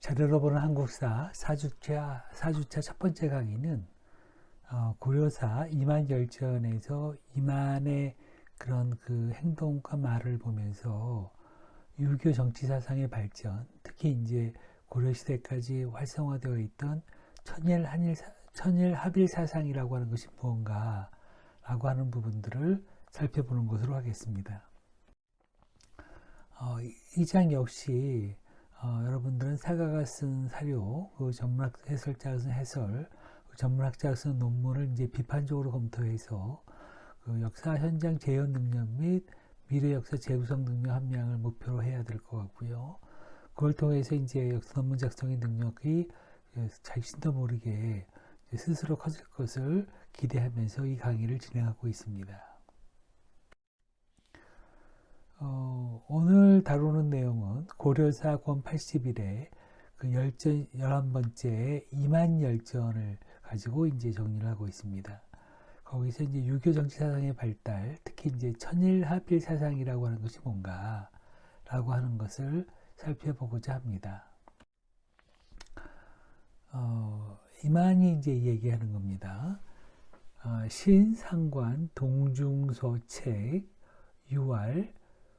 자료로 보는 한국사 4주차 첫 번째 강의는 고려사 이만열전에서 이만의 그런 그 행동과 말을 보면서 유교 정치 사상의 발전, 특히 이제 고려시대까지 활성화되어 있던 천일 합일 사상이라고 하는 것이 무언가라고 하는 부분들을 살펴보는 것으로 하겠습니다. 이 장 역시 여러분들은 사가가 쓴 사료, 그 전문학 해설자가 쓴 해설, 전문학자가 쓴 논문을 이제 비판적으로 검토해서 그 역사 현장 재현 능력 및 미래 역사 재구성 능력 함량을 목표로 해야 될 것 같고요. 그걸 통해서 이제 역사 논문 작성의 능력이 자신도 모르게 스스로 커질 것을 기대하면서 이 강의를 진행하고 있습니다. 오늘 다루는 내용은 고려사 권 81의 그 11번째 이만열전을 가지고 이제 정리를 하고 있습니다. 거기서 이제 유교 정치 사상의 발달, 특히 이제 천일합일 사상이라고 하는 것이 뭔가라고 하는 것을 살펴보고자 합니다. 이만이 이제 얘기하는 겁니다. 신상관 동중서책 6월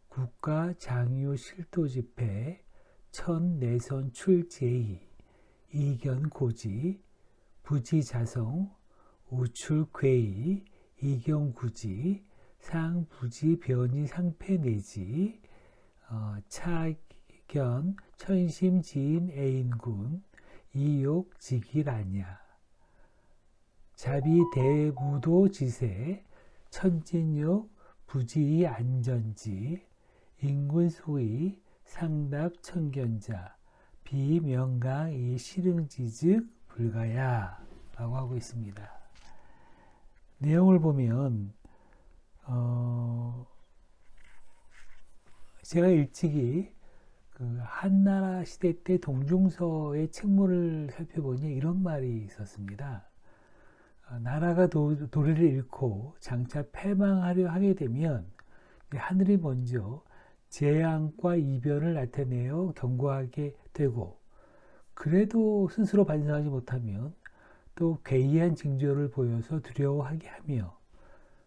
국가 장유 실도 집회 천내선 출제의 이견 고지 부지자성 우출괴의 이경구지 상부지 변이 상패 내지 차견 천심 지인 애인군 이욕 지기라냐 자비 대무도 지세 천진욕 부지의 안전지 인군 소위 상답 천견자 비명강 이 실흥지즉 불가야 라고 하고 있습니다. 내용을 보면 제가 일찍이 그 한나라 시대 때 동중서의 책문을 살펴보니 이런 말이 있었습니다. 나라가 도리를 잃고 장차 패망하려 하게 되면 하늘이 먼저 재앙과 이변을 나타내어 경고하게 되고 그래도 스스로 반성하지 못하면 또 괴이한 징조를 보여서 두려워하게 하며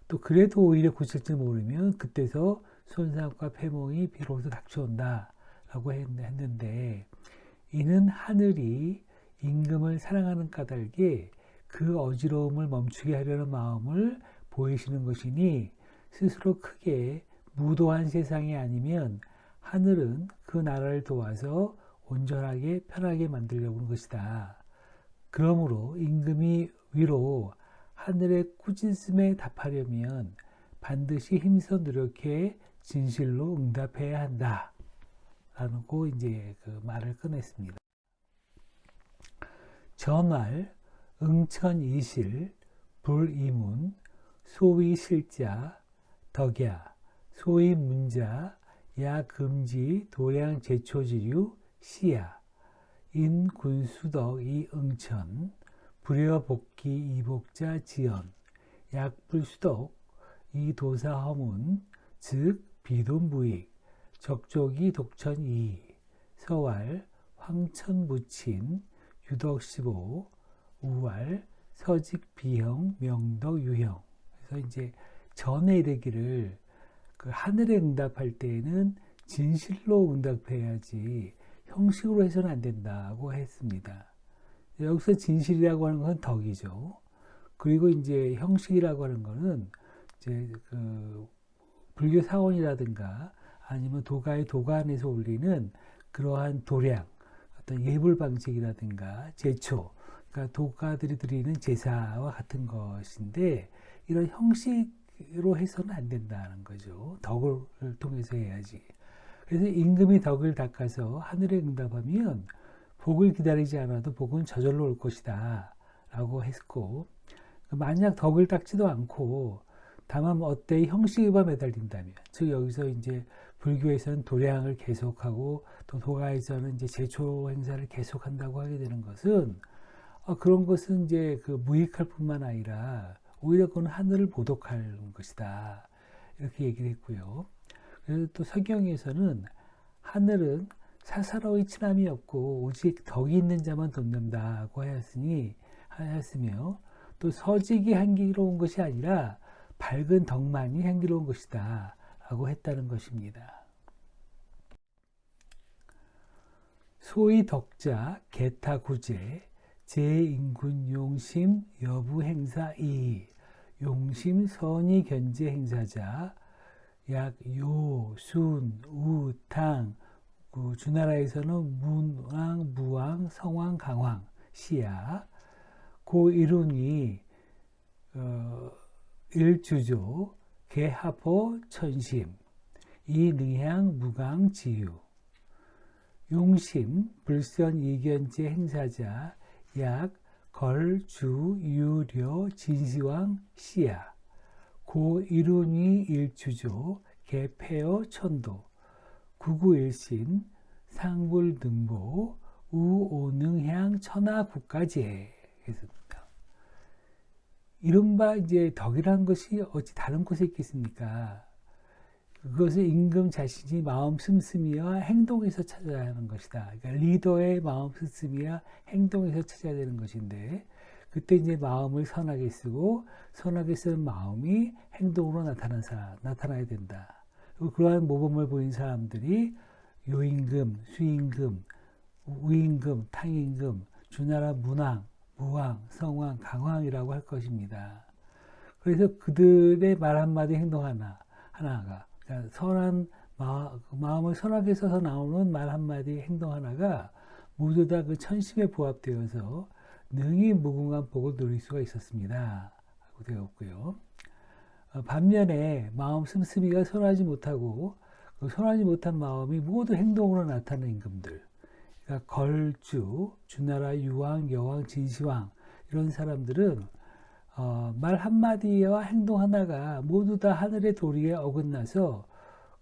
또 그래도 오히려 고칠 줄 모르면 그때서 손상과 패망이 비로소 닥쳐온다 라고 했는데 이는 하늘이 임금을 사랑하는 까닭에 그 어지러움을 멈추게 하려는 마음을 보이시는 것이니 스스로 크게 무도한 세상이 아니면 하늘은 그 나라를 도와서 온전하게 편하게 만들려고 하는 것이다. 그러므로 임금이 위로 하늘의 꾸짖음에 답하려면 반드시 힘써 노력해 진실로 응답해야 한다. 라고 이제 그 말을 꺼냈습니다. 전말, 응천이실, 불이문, 소위실자, 덕야, 소위문자, 야금지, 도량제초지류, 시야, 인군수덕 이응천, 불여복기 이복자 지연, 약불수덕 이도사허문, 즉 비돈부익, 적족이 독천이, 서왈, 황천무친, 유덕15, 우왈, 서직비형, 명덕유형. 그래서 이제 전에 이르기를 그 하늘에 응답할 때에는 진실로 응답해야지 형식으로 해서는 안 된다고 했습니다. 여기서 진실이라고 하는 건 덕이죠. 그리고 이제 형식이라고 하는 거는 이제 그 불교 사원이라든가 아니면 도가의 도관에서 올리는 그러한 도량, 어떤 예불 방식이라든가 제초, 그러니까 도가들이 드리는 제사와 같은 것인데 이런 형식으로 해서는 안 된다는 거죠. 덕을 통해서 해야지. 그래서 임금이 덕을 닦아서 하늘에 응답하면 복을 기다리지 않아도 복은 저절로 올 것이다 라고 했고 만약 덕을 닦지도 않고 다만 어때의 형식에만 매달린다면 즉 여기서 이제 불교에서는 도량을 계속하고 또 도가에서는 이제 제초 행사를 계속한다고 하게 되는 것은 그런 것은 이제 그 무익할 뿐만 아니라 오히려 그건 하늘을 보독할 것이다 이렇게 얘기를 했고요. 그래서 또 성경에서는 하늘은 사사로이 친함이 없고 오직 덕이 있는 자만 돕는다고 하였으며 또 서직이 향기로운 것이 아니라 밝은 덕만이 향기로운 것이다 라고 했다는 것입니다. 소위 덕자, 개타 구제, 제인군 용심, 여부 행사 이, 용심 선의 견제 행사자, 약 요, 순, 우, 탕, 주나라에서는 문왕, 무왕, 성왕, 강왕, 시야, 고 이룬이 일주조, 개하포, 천심, 이능향, 무강, 지유, 용심, 불선, 이견제, 행사자, 약, 걸, 주, 유려, 진시왕, 시야, 고 이룬이 일주조, 개폐어, 천도, 구구일신, 상불등보, 우오능향, 천하국가제. 이른바 이제 덕이라는 것이 어찌 다른 곳에 있겠습니까? 그것을 임금 자신이 마음 씀씀이와 행동에서 찾아야 하는 것이다. 그러니까 리더의 마음 씀씀이와 행동에서 찾아야 되는 것인데, 그때 이제 마음을 선하게 쓰고, 선하게 쓰는 마음이 행동으로 나타나야 된다. 그리고 그러한 모범을 보인 사람들이 요임금, 수임금, 우임금, 탕임금, 주나라 문왕, 무왕, 성왕, 강왕이라고 할 것입니다. 그래서 그들의 말 한마디 행동 하나가 그러니까 선한 마음을 선하게 써서 나오는 말 한마디 행동 하나가 모두 다 그 천심에 부합되어서 능히 무궁한 복을 누릴 수가 있었습니다. 하고 되었고요. 반면에 마음 씀씀이가 선하지 못하고 그 선하지 못한 마음이 모두 행동으로 나타나는 임금들, 그러니까 걸주, 주나라 유왕, 여왕, 진시황 이런 사람들은 말 한마디와 행동 하나가 모두 다 하늘의 도리에 어긋나서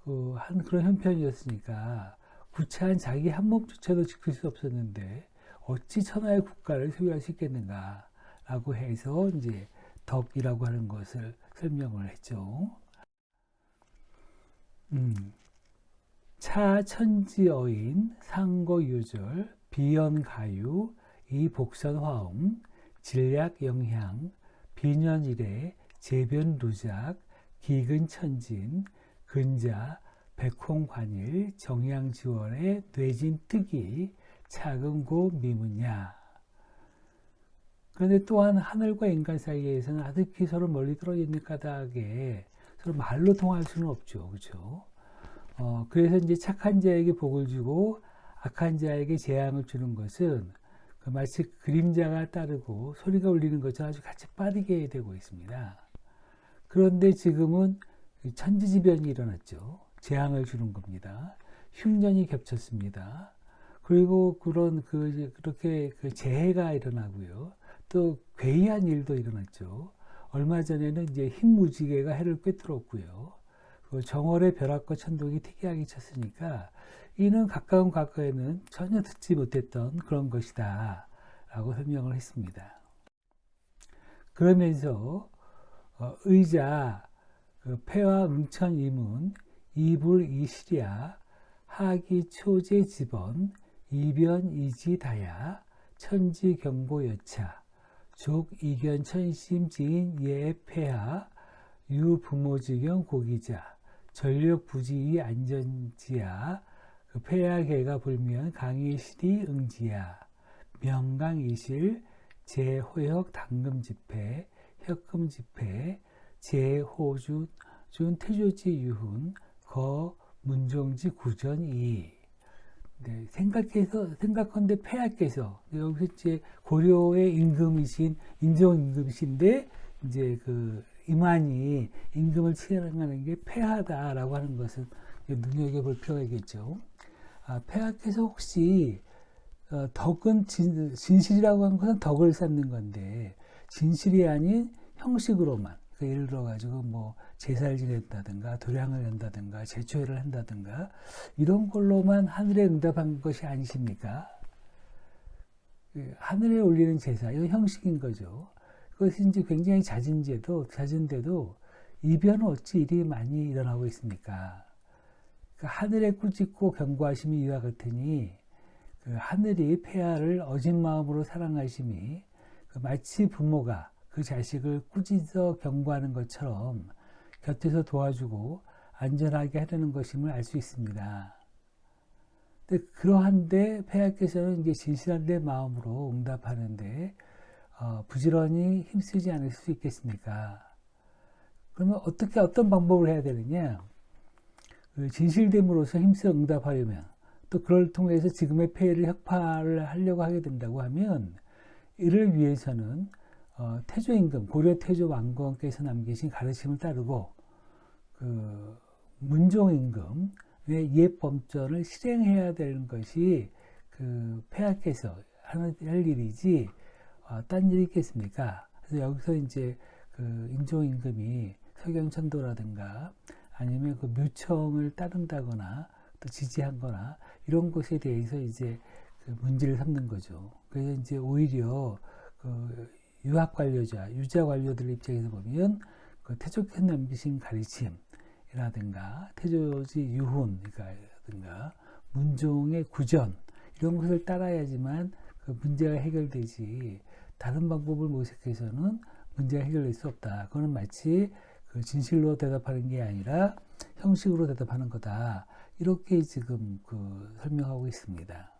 그런 형편이었으니까 구차한 자기 한 몸조차도 지킬 수 없었는데 어찌 천하의 국가를 소유할 수 있겠는가 라고 해서 이제 덕이라고 하는 것을 설명을 했죠. 차천지어인, 상거유절, 비연가유, 이복선화음, 질약영향, 비년일해, 재변루작, 기근천진, 근자, 백홍관일, 정양지월의 뇌진뜨기, 차근고 미문야. 그런데 또한 하늘과 인간 사이에서는 아득히 서로 멀리 떨어져 있는 까닭에 서로 말로 통할 수는 없죠. 그렇죠? 그래서 이제 착한 자에게 복을 주고 악한 자에게 재앙을 주는 것은 마치 그림자가 따르고 소리가 울리는 것처럼 아주 같이 빠르게 되고 있습니다. 그런데 지금은 천지지변이 일어났죠. 재앙을 주는 겁니다. 흉년이 겹쳤습니다. 그리고 그렇게 재해가 일어나고요. 또 괴이한 일도 일어났죠. 얼마 전에는 이제 흰무지개가 해를 꿰뚫었고요. 정월의 벼락과 천둥이 특이하게 쳤으니까 이는 가까운 과거에는 전혀 듣지 못했던 그런 것이다 라고 설명을 했습니다. 그러면서 의자, 폐와 응천 이문, 이불 이시랴, 하기 초제 지번, 이변 이지다야, 천지 경보 여차, 족 이견 천심 지인 예폐하, 유 부모지경 고기자, 전력 부지의 안전지야, 폐하계가 불면 강의실이 응지야, 명강이실, 제호역 당금집회, 혁금집회, 제호준 태조지 유훈, 거 문종지 구전이. 네, 생각컨대 폐하께서 여기서 이제 고려의 임금이신 인종 임금이신데 이제 이만희 임금을 치행하는 게 폐하다라고 하는 것은 눈여겨볼 필요가 있겠죠. 폐하께서 혹시 덕은 진실이라고 하는 것은 덕을 쌓는 건데 진실이 아닌 형식으로만 예를 들어 가지고 뭐 제사를 지낸다든가 도량을 한다든가 제초회를 한다든가 이런 걸로만 하늘에 응답한 것이 아니십니까? 하늘에 올리는 제사 이건 형식인 거죠. 그것이 이제 굉장히 잦은데도 이변은 어찌 일이 많이 일어나고 있습니까? 그러니까 하늘의 꾸짖고 경고하심이 이와 같으니 그 하늘이 폐하를 어진 마음으로 사랑하심이 그 마치 부모가 그 자식을 꾸짖어 경고하는 것처럼 곁에서 도와주고 안전하게 하려는 것임을 알 수 있습니다. 근데 그러한데 폐하께서는 이제 진실한 내 마음으로 응답하는데 부지런히 힘쓰지 않을 수 있겠습니까? 그러면 어떤 방법을 해야 되느냐? 그 진실됨으로써 힘써 응답하려면 또 그걸 통해서 지금의 폐해를 혁파를 하려고 하게 된다고 하면 이를 위해서는 태조임금, 고려 태조 왕건께서 남기신 가르침을 따르고 그 문종임금의 옛 법전을 실행해야 되는 것이 그 폐하께서 할 일이지 딴 일이 있겠습니까? 그래서 여기서 이제 그 인종임금이 서경천도라든가 아니면 그 묘청을 따른다거나 또 지지한거나 이런 것에 대해서 이제 그 문제를 삼는 거죠. 그래서 이제 오히려 그 유학 관료자, 유자 관료들 입장에서 보면 그 태조께서 남기신 가르침이라든가 태조지 유훈이라든가 문종의 구전 이런 것을 따라야지만 그 문제가 해결되지 다른 방법을 모색해서는 문제가 해결될 수 없다. 그거는 마치 그 진실로 대답하는 게 아니라 형식으로 대답하는 거다. 이렇게 지금 그 설명하고 있습니다.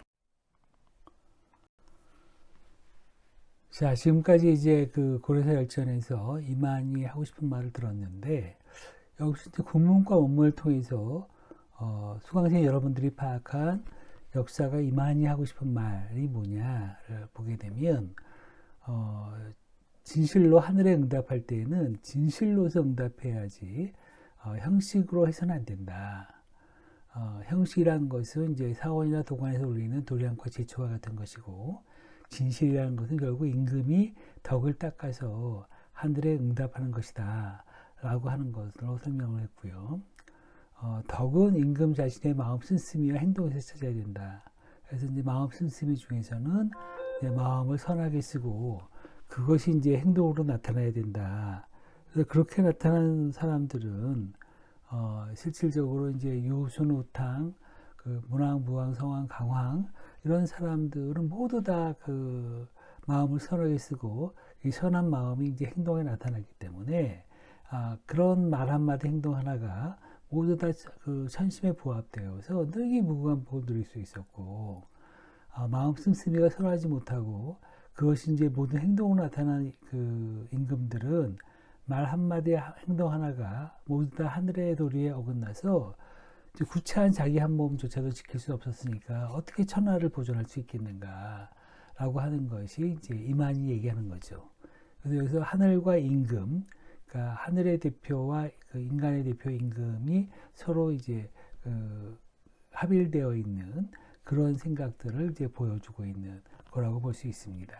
자, 지금까지 이제 그 고려사 열전에서 이만희 하고 싶은 말을 들었는데 여기서 이제 국문과 원문을 통해서 수강생 여러분들이 파악한 역사가 이만희 하고 싶은 말이 뭐냐를 보게 되면 진실로 하늘에 응답할 때에는 진실로서 응답해야지 형식으로 해서는 안 된다. 형식이란 것은 이제 사원이나 도관에서 올리는 도량과 제초와 같은 것이고 진실이라는 것은 결국 임금이 덕을 닦아서 하늘에 응답하는 것이다 라고 하는 것으로 설명을 했고요. 덕은 임금 자신의 마음 씀씀이와 행동에서 찾아야 된다. 그래서 이제 마음 씀씀이 중에서는 내 마음을 선하게 쓰고 그것이 이제 행동으로 나타나야 된다. 그래서 그렇게 나타난 사람들은 실질적으로 이제 유순, 우탕, 그 문왕, 무왕, 성왕, 강황 이런 사람들은 모두 다 그 마음을 선하게 쓰고 이 선한 마음이 이제 행동에 나타나기 때문에 그런 말 한마디 행동 하나가 모두 다 그 천심에 부합되어서 능히 무궁한 복을 누릴 수 있었고 마음 씀씀이가 선하지 못하고 그것이 이제 모든 행동으로 나타난 그 임금들은 말 한마디 행동 하나가 모두 다 하늘의 도리에 어긋나서 구차한 자기 한 몸조차도 지킬 수 없었으니까 어떻게 천하를 보존할 수 있겠는가 라고 하는 것이 이제 이만희 얘기하는 거죠. 그래서 여기서 하늘과 임금, 그러니까 하늘의 대표와 그 인간의 대표 임금이 서로 이제 그 합일되어 있는 그런 생각들을 이제 보여주고 있는 거라고 볼 수 있습니다.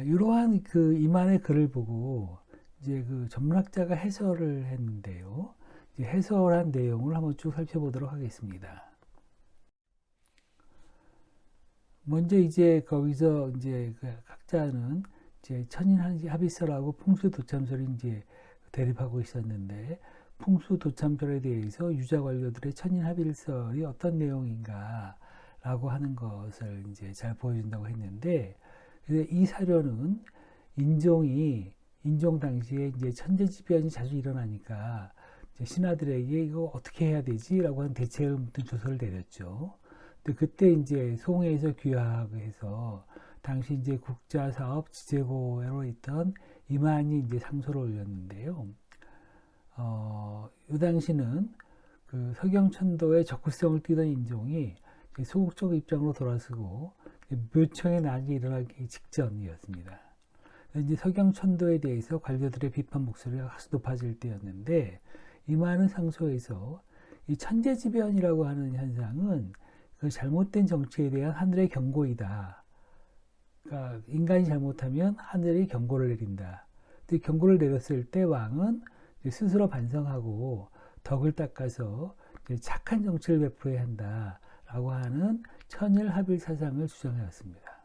이러한 그 이만의 글을 보고 이제 그 전문학자가 해설을 했는데요. 이제 해설한 내용을 한번 쭉 살펴보도록 하겠습니다. 먼저 이제 거기서 이제 그 각자는 이제 천인합의설하고 풍수도참설이 이제 대립하고 있었는데 풍수도참설에 대해서 유자 관료들의 천인합의설이 어떤 내용인가라고 하는 것을 이제 잘 보여준다고 했는데 이 사료는 인종 당시에 이제 천재지변이 자주 일어나니까 이제 신하들에게 이거 어떻게 해야 되지라고 하는 대책을 묻는 조서를 내렸죠. 근데 그때 이제 송해에서 귀화해서 당시 이제 국자사업 지재고로 있던 이만희 이제 상소를 올렸는데요. 이 당시는 그 서경천도의 적극성을 띠던 인종이 소극적 입장으로 돌아서고 묘청의 난이 일어나기 직전이었습니다. 이제 서경천도에 대해서 관료들의 비판 목소리가 아주 높아질 때였는데 이 많은 상소에서 이 천재지변이라고 하는 현상은 그 잘못된 정치에 대한 하늘의 경고이다. 그러니까 인간이 잘못하면 하늘이 경고를 내린다. 근데 경고를 내렸을 때 왕은 스스로 반성하고 덕을 닦아서 착한 정치를 베풀어야 한다라고 하는 천일합일 사상을 주장해 왔습니다.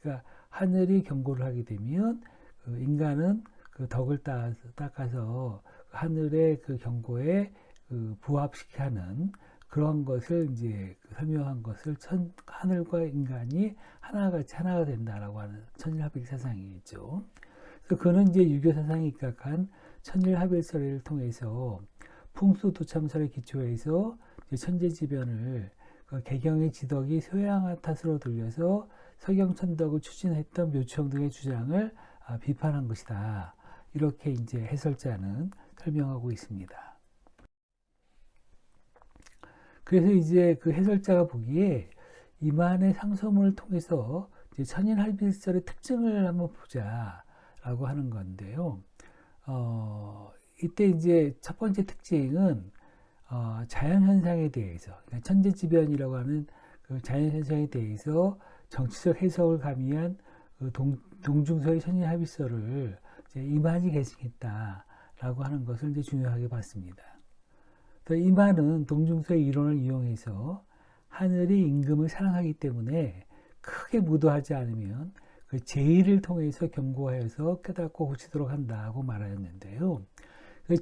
그러니까 하늘이 경고를 하게 되면 그 인간은 그 덕을 닦아서 하늘의 그 경고에 부합시키는 그런 것을 이제 설명한 것을 하늘과 인간이 하나가 된다라고 하는 천일합일 사상이죠. 그래서 그는 이제 유교 사상에 입각한 천일합일설을 통해서 풍수도참설에 기초해서 천재지변을 개경의 지덕이 소양한 탓으로 들려서 서경천덕을 추진했던 묘추형 등의 주장을 비판한 것이다. 이렇게 이제 해설자는 설명하고 있습니다. 그래서 이제 그 해설자가 보기에 이만의 상소문을 통해서 이제 천인할빌설의 특징을 한번 보자라고 하는 건데요. 이때 이제 첫 번째 특징은 자연현상에 대해서, 그러니까 천재지변이라고 하는 그 자연현상에 대해서 정치적 해석을 가미한 그 동중서의 천인합일설을 이만이 계승했다라고 하는 것을 이제 중요하게 봤습니다. 이만은 동중서의 이론을 이용해서 하늘이 임금을 사랑하기 때문에 크게 무도하지 않으면 그 제의를 통해서 경고하여서 깨닫고 고치도록 한다고 말하였는데요.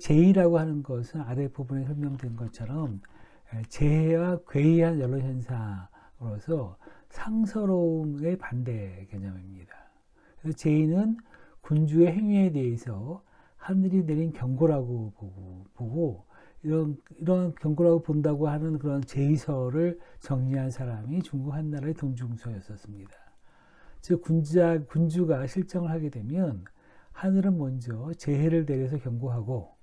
제의라고 하는 것은 아래 부분에 설명된 것처럼 재해와 괴이한 여러 현상으로서 상서로움의 반대 개념입니다. 그래서 제의는 군주의 행위에 대해서 하늘이 내린 경고라고 보고 이런 경고라고 본다고 하는 그런 제의서를 정리한 사람이 중국 한나라의 동중서였었습니다. 즉 군주가 실정을 하게 되면 하늘은 먼저 재해를 내려서 경고하고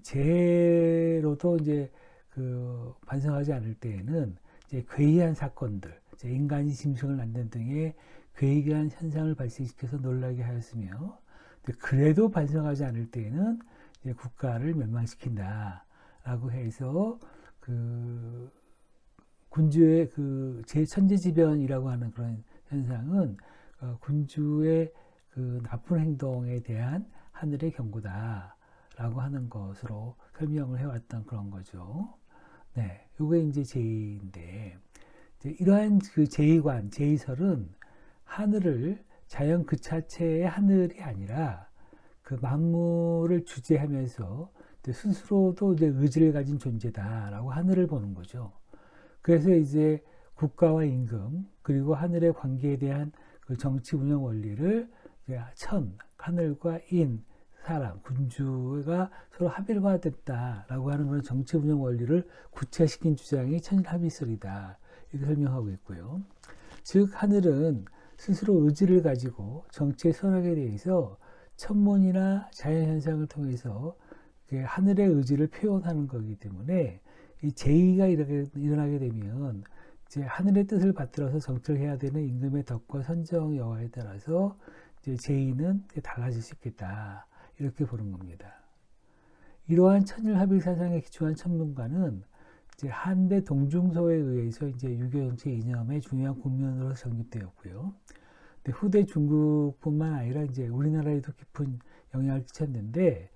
재해로도 이제 그 반성하지 않을 때에는 이제 괴이한 사건들, 인간이 짐승을 낳는 등의 괴이한 현상을 발생시켜서 놀라게 하였으며, 그래도 반성하지 않을 때에는 이제 국가를 멸망시킨다라고 해서 그 군주의 그 천재지변이라고 하는 그런 현상은 군주의 그 나쁜 행동에 대한 하늘의 경고다라고 하는 것으로 설명을 해왔던 그런 거죠. 네, 이게 이제 제의인데, 이러한 그 제의설은 하늘을 자연 그 자체의 하늘이 아니라 그 만물을 주재하면서 스스로도 이제 의지를 가진 존재다라고 하늘을 보는 거죠. 그래서 이제 국가와 임금 그리고 하늘의 관계에 대한 그 정치 운영 원리를 하늘과 인, 사람, 군주가 서로 합일화됐다라고 하는 그런 정치 운영 원리를 구체화시킨 주장이 천일합일설이다. 이렇게 설명하고 있고요. 즉 하늘은 스스로 의지를 가지고 정치의 선악에 대해서 천문이나 자연현상을 통해서 하늘의 의지를 표현하는 거기 때문에 이 제의가 일어나게 되면 이제 하늘의 뜻을 받들어서 정치해야 되는 임금의 덕과 선정 여하에 따라서 이제 제의는 달라질 수 있겠다. 이렇게 보는 겁니다. 이러한 천일합일 사상에 기초한 천문관은 이제 한대 동중서에 의해서 이제 유교 정치 이념의 중요한 국면으로 정립되었고요. 근데 후대 중국뿐만 아니라 이제 우리나라에도 깊은 영향을 끼쳤는데,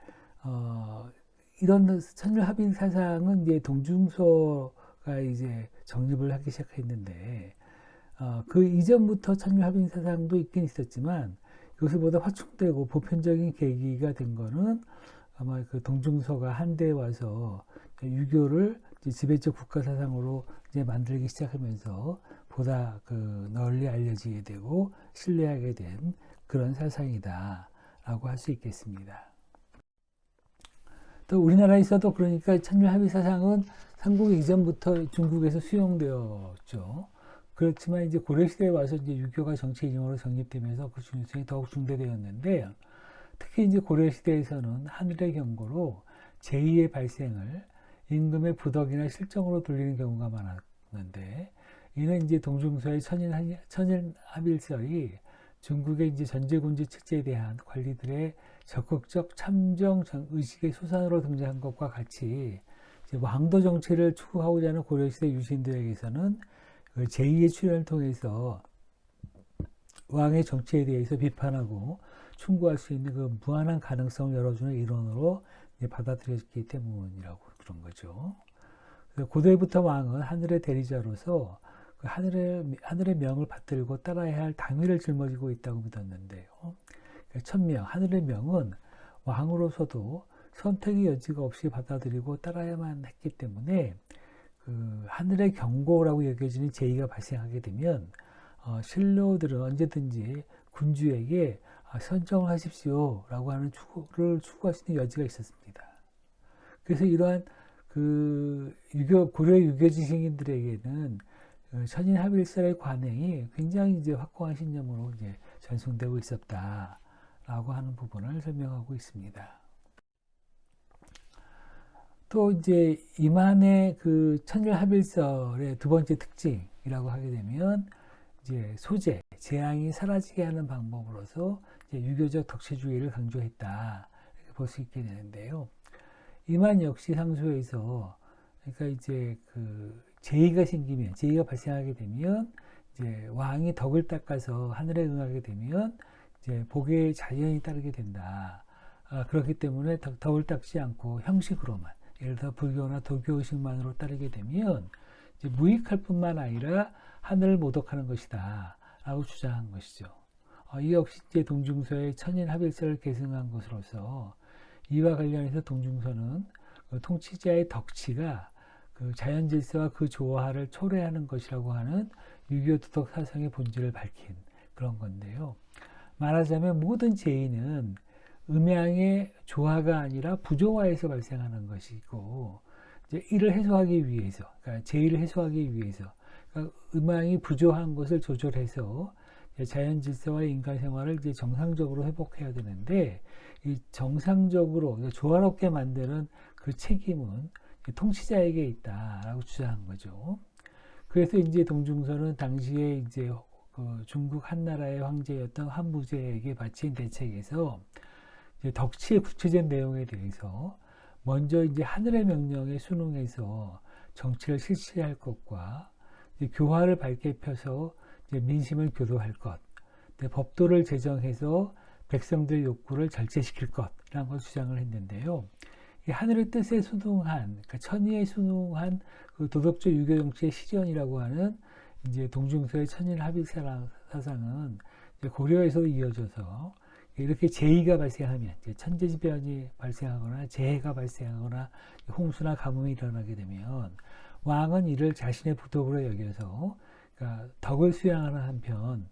이런 천일합일 사상은 이제 동중서가 이제 정립을 하기 시작했는데, 그 이전부터 천일합일 사상도 있긴 있었지만, 이것보다 확충되고 보편적인 계기가 된 거는 아마 그 동중서가 한대에 와서 유교를 이제 지배적 국가 사상으로 이제 만들기 시작하면서 보다 그 널리 알려지게 되고 신뢰하게 된 그런 사상이다라고 할 수 있겠습니다. 또 우리나라에서도 그러니까 천일합일 사상은 삼국 이전부터 중국에서 수용되었죠. 그렇지만 이제 고려시대에 와서 이제 유교가 정치 이념으로 정립되면서 그 중요성이 더욱 중대되었는데, 특히 이제 고려시대에서는 하늘의 경고로 제의의 발생을 임금의 부덕이나 실정으로 돌리는 경우가 많았는데, 이는 이제 동중서의 천일합일설이 중국의 이제 전제군주 체제에 대한 관리들의 적극적 참정 의식의 소산으로 등장한 것과 같이 이제 왕도 정치를 추구하고자 하는 고려시대 유신들에게서는 그 제2의 출현을 통해서 왕의 정치에 대해서 비판하고 충고할 수 있는 그 무한한 가능성을 열어주는 이론으로 받아들여졌기 때문이라고 그런 거죠. 고대부터 왕은 하늘의 대리자로서 그 하늘의 명을 받들고 따라야 할 당위를 짊어지고 있다고 믿었는데요. 천명, 하늘의 명은 왕으로서도 선택의 여지가 없이 받아들이고 따라야만 했기 때문에 그 하늘의 경고라고 여겨지는 제의가 발생하게 되면 신료들은 언제든지 군주에게 선정을 하십시오 라고 하는 추구를 추구할 수 있는 여지가 있었습니다. 그래서 이러한 그 고려 유교지식인들에게는 천인합일설의 관행이 굉장히 이제 확고한 신념으로 이제 전송되고 있었다라고 하는 부분을 설명하고 있습니다. 또 이제 이만의 그 천일합일설의 두 번째 특징이라고 하게 되면 이제 소재, 재앙이 사라지게 하는 방법으로서 이제 유교적 덕치주의를 강조했다 이렇게 볼 수 있게 되는데요. 이만 역시 상소에서 그러니까 이제 그 제의가 생기면 제의가 발생하게 되면 이제 왕이 덕을 닦아서 하늘에 응하게 되면 이제 복의 자연이 따르게 된다. 그렇기 때문에 덕을 닦지 않고 형식으로만 예를 들어 불교나 도교 의식만으로 따르게 되면 이제 무익할 뿐만 아니라 하늘을 모독하는 것이다 라고 주장한 것이죠. 이 역시 이제 동중서의 천인합일설을 계승한 것으로서 이와 관련해서 동중서는 그 통치자의 덕치가 그 자연 질서와 그 조화를 초래하는 것이라고 하는 유교 도덕 사상의 본질을 밝힌 그런 건데요. 말하자면 모든 제의는 음양의 조화가 아니라 부조화에서 발생하는 것이고 이제 이를 해소하기 위해서, 그러니까 제의를 해소하기 위해서, 그러니까 음양이 부조한 것을 조절해서 자연 질서와 인간 생활을 이제 정상적으로 회복해야 되는데 이 정상적으로 조화롭게 만드는 그 책임은 통치자에게 있다라고 주장한 거죠. 그래서 이제 동중서는 당시에 이제 그 중국 한나라의 황제였던 한무제에게 바친 대책에서 이제 덕치의 구체적 내용에 대해서 먼저 이제 하늘의 명령에 순응해서 정치를 실시할 것과 이제 교화를 밝게 펴서 이제 민심을 교도할 것, 법도를 제정해서 백성들 욕구를 절제시킬 것이라는 걸 주장을 했는데요. 이 하늘의 뜻에 순응한, 그러니까 천의에 순응한 그 도덕적 유교 정치의 실현이라고 하는 이제 동중서의 천인합일 사상은 고려에서 이어져서 이렇게 재의가 발생하면 천재지변이 발생하거나 재해가 발생하거나 홍수나 가뭄이 일어나게 되면 왕은 이를 자신의 부덕으로 여겨서 그러니까 덕을 수양하는 한편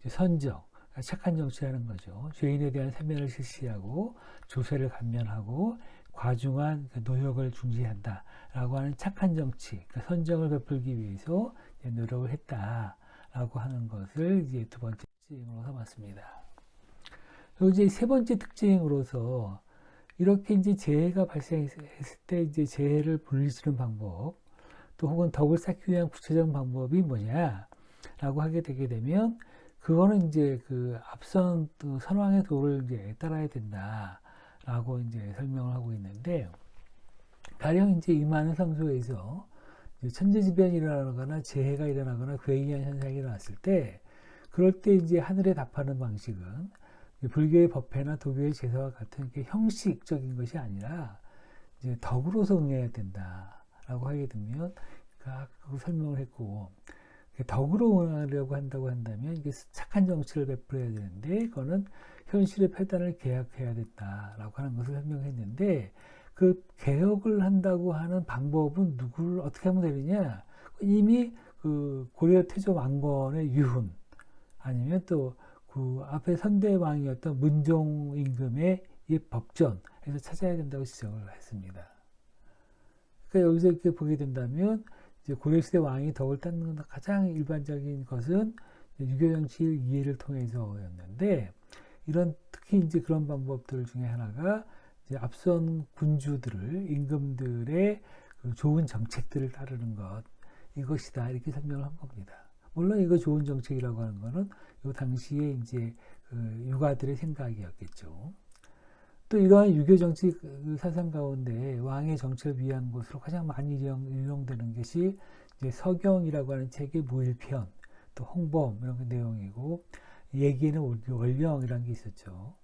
선정, 착한 정치라는 거죠. 죄인에 대한 세면을 실시하고 조세를 감면하고 과중한 노역을 중지한다라고 하는 착한 정치, 그러니까 선정을 베풀기 위해서 노력을 했다라고 하는 것을 이제 두 번째 특징으로 삼았습니다. 그리고 이제 세 번째 특징으로서 이렇게 이제 재해가 발생했을 때 이제 재해를 분리지는 방법, 또 혹은 덕을 쌓기 위한 구체적 방법이 뭐냐라고 하게 되게 되면 그거는 이제 그 앞선 선왕의 도를 이제 따라야 된다라고 이제 설명을 하고 있는데 가령 이제 이만한 상소에서 천재지변이 일어나거나 재해가 일어나거나 괴이한 현상이 일어났을 때 그럴 때 이제 하늘에 답하는 방식은 불교의 법회나 도교의 제사와 같은 형식적인 것이 아니라 이제 덕으로서 응해야 된다라고 하게 되면 그 설명을 했고 덕으로 응하려고 한다고 한다면 이게 착한 정치를 베풀어야 되는데 그거는 현실의 패단을 개혁해야 된다라고 하는 것을 설명했는데 그 개혁을 한다고 하는 방법은 누구를 어떻게 하면 되느냐? 이미 그 고려 태조 왕건의 유훈 아니면 또 그 앞에 선대왕이었던 문종 임금의 이 법전에서 찾아야 된다고 지적을 했습니다. 그러니까 여기서 이렇게 보게 된다면 이제 고려시대 왕이 덕을 닦는 가장 일반적인 것은 유교 정치 이해를 통해서였는데 이런 특히 이제 그런 방법들 중에 하나가 이제 앞선 군주들을 임금들의 그 좋은 정책들을 따르는 것 이것이다 이렇게 설명을 한 겁니다. 물론 이거 좋은 정책이라고 하는 거는 이 당시에 이제 그 유가들의 생각이었겠죠. 또 이러한 유교 정치 사상 가운데 왕의 정치를 위한 것으로 가장 많이 인용되는 것이 이제 서경이라고 하는 책의 무일편, 또 홍범 이런 내용이고 얘기에는 원령이라는 게 있었죠.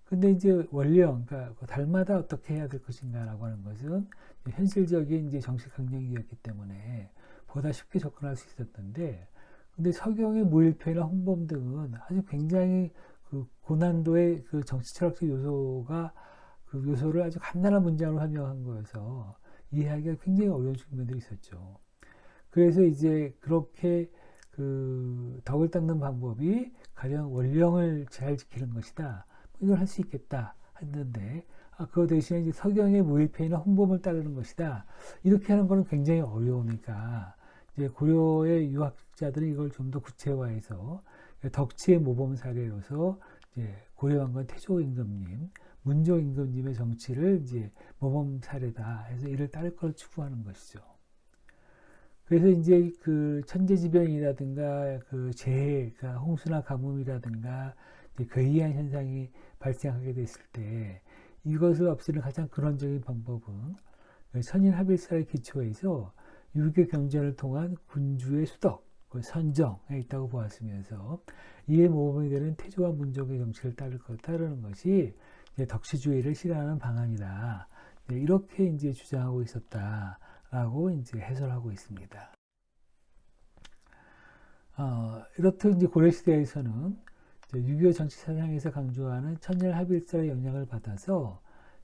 근데 이제 원령, 그러니까 달마다 어떻게 해야 될 것인가라고 하는 것은 현실적인 이제 정치 강령이었기 때문에 보다 쉽게 접근할 수 있었는데, 근데 서경의 무일편이나 홍범 등은 아주 굉장히 그 고난도의 그 정치 철학적 요소가 그 요소를 아주 간단한 문장으로 설명한 거여서 이해하기가 굉장히 어려운 측면도 있었죠. 그래서 이제 그렇게 그 덕을 닦는 방법이 가령 원령을 잘 지키는 것이다. 이걸 할 수 있겠다 했는데 그 대신에 이제 서경의 무일패이나 혼범을 따르는 것이다. 이렇게 하는 거는 굉장히 어려우니까 이제 고려의 유학자들은 이걸 좀 더 구체화해서 덕치의 모범 사례로서 이제 고려왕건 태조 임금님, 문종 임금님의 정치를 이제 모범 사례다 해서 이를 따를 걸 추구하는 것이죠. 그래서 이제 그 천재지변이라든가 그 재해, 그러니까 홍수나 가뭄이라든가 괴이한 현상이 발생하게 됐을 때 이것을 없애는 가장 근원적인 방법은 천인합일사의 기초에서 유교 경전을 통한 군주의 수덕, 선정에 있다고 보았으면서 이에 모범이 되는 태조와 문종의 정치를 따르는 것이 덕시주의를 실현하는 방안이다. 이렇게 이제 주장하고 있었다라고 이제 해설하고 있습니다. 이렇듯 이제 고려시대에서는 유교 정치 사상에서 강조하는 천일합일사의 영향을 받아서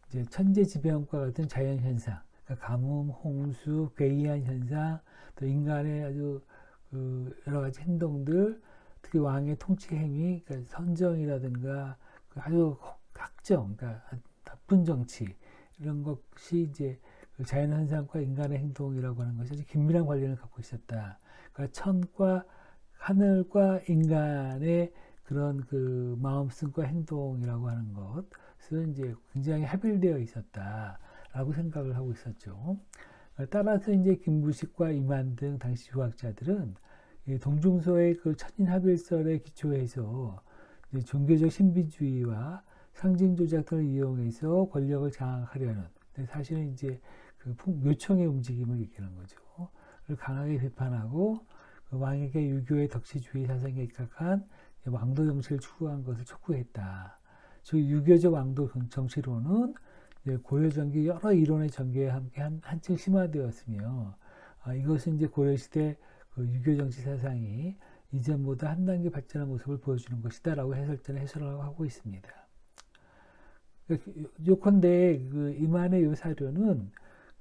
이제 천재지변과 같은 자연현상, 그러니까 가뭄, 홍수, 괴이한 현상, 또 인간의 아주 그 여러 가지 행동들, 특히 왕의 통치 행위, 그러니까 선정이라든가 아주 학정, 그러니까 나쁜 정치 이런 것이 이제 자연현상과 인간의 행동이라고 하는 것이 아주 긴밀한 관련을 갖고 있었다. 그러니까 천과 하늘과 인간의 그런 그 마음씀과 행동이라고 하는 것은 이제 굉장히 합일되어 있었다라고 생각을 하고 있었죠. 따라서 이제 김부식과 이만 등 당시 유학자들은 동중서의 그 천인합일설에 기초해서 종교적 신비주의와 상징 조작 등을 이용해서 권력을 장악하려는, 사실은 이제 그 묘청의 움직임을 일으키는 거죠. 강하게 비판하고 그 왕에게 유교의 덕시주의 사상에 입각한 왕도 정치를 추구한 것을 촉구했다. 즉 유교적 왕도 정치론은 고려 전기 여러 이론의 전개와 함께 한층 심화되었으며 이것은 이제 고려시대 그 유교 정치 사상이 이전보다 한 단계 발전한 모습을 보여주는 것이다라고 해설자는 해설을 하고 있습니다. 요컨대 그 이만의 요 사료는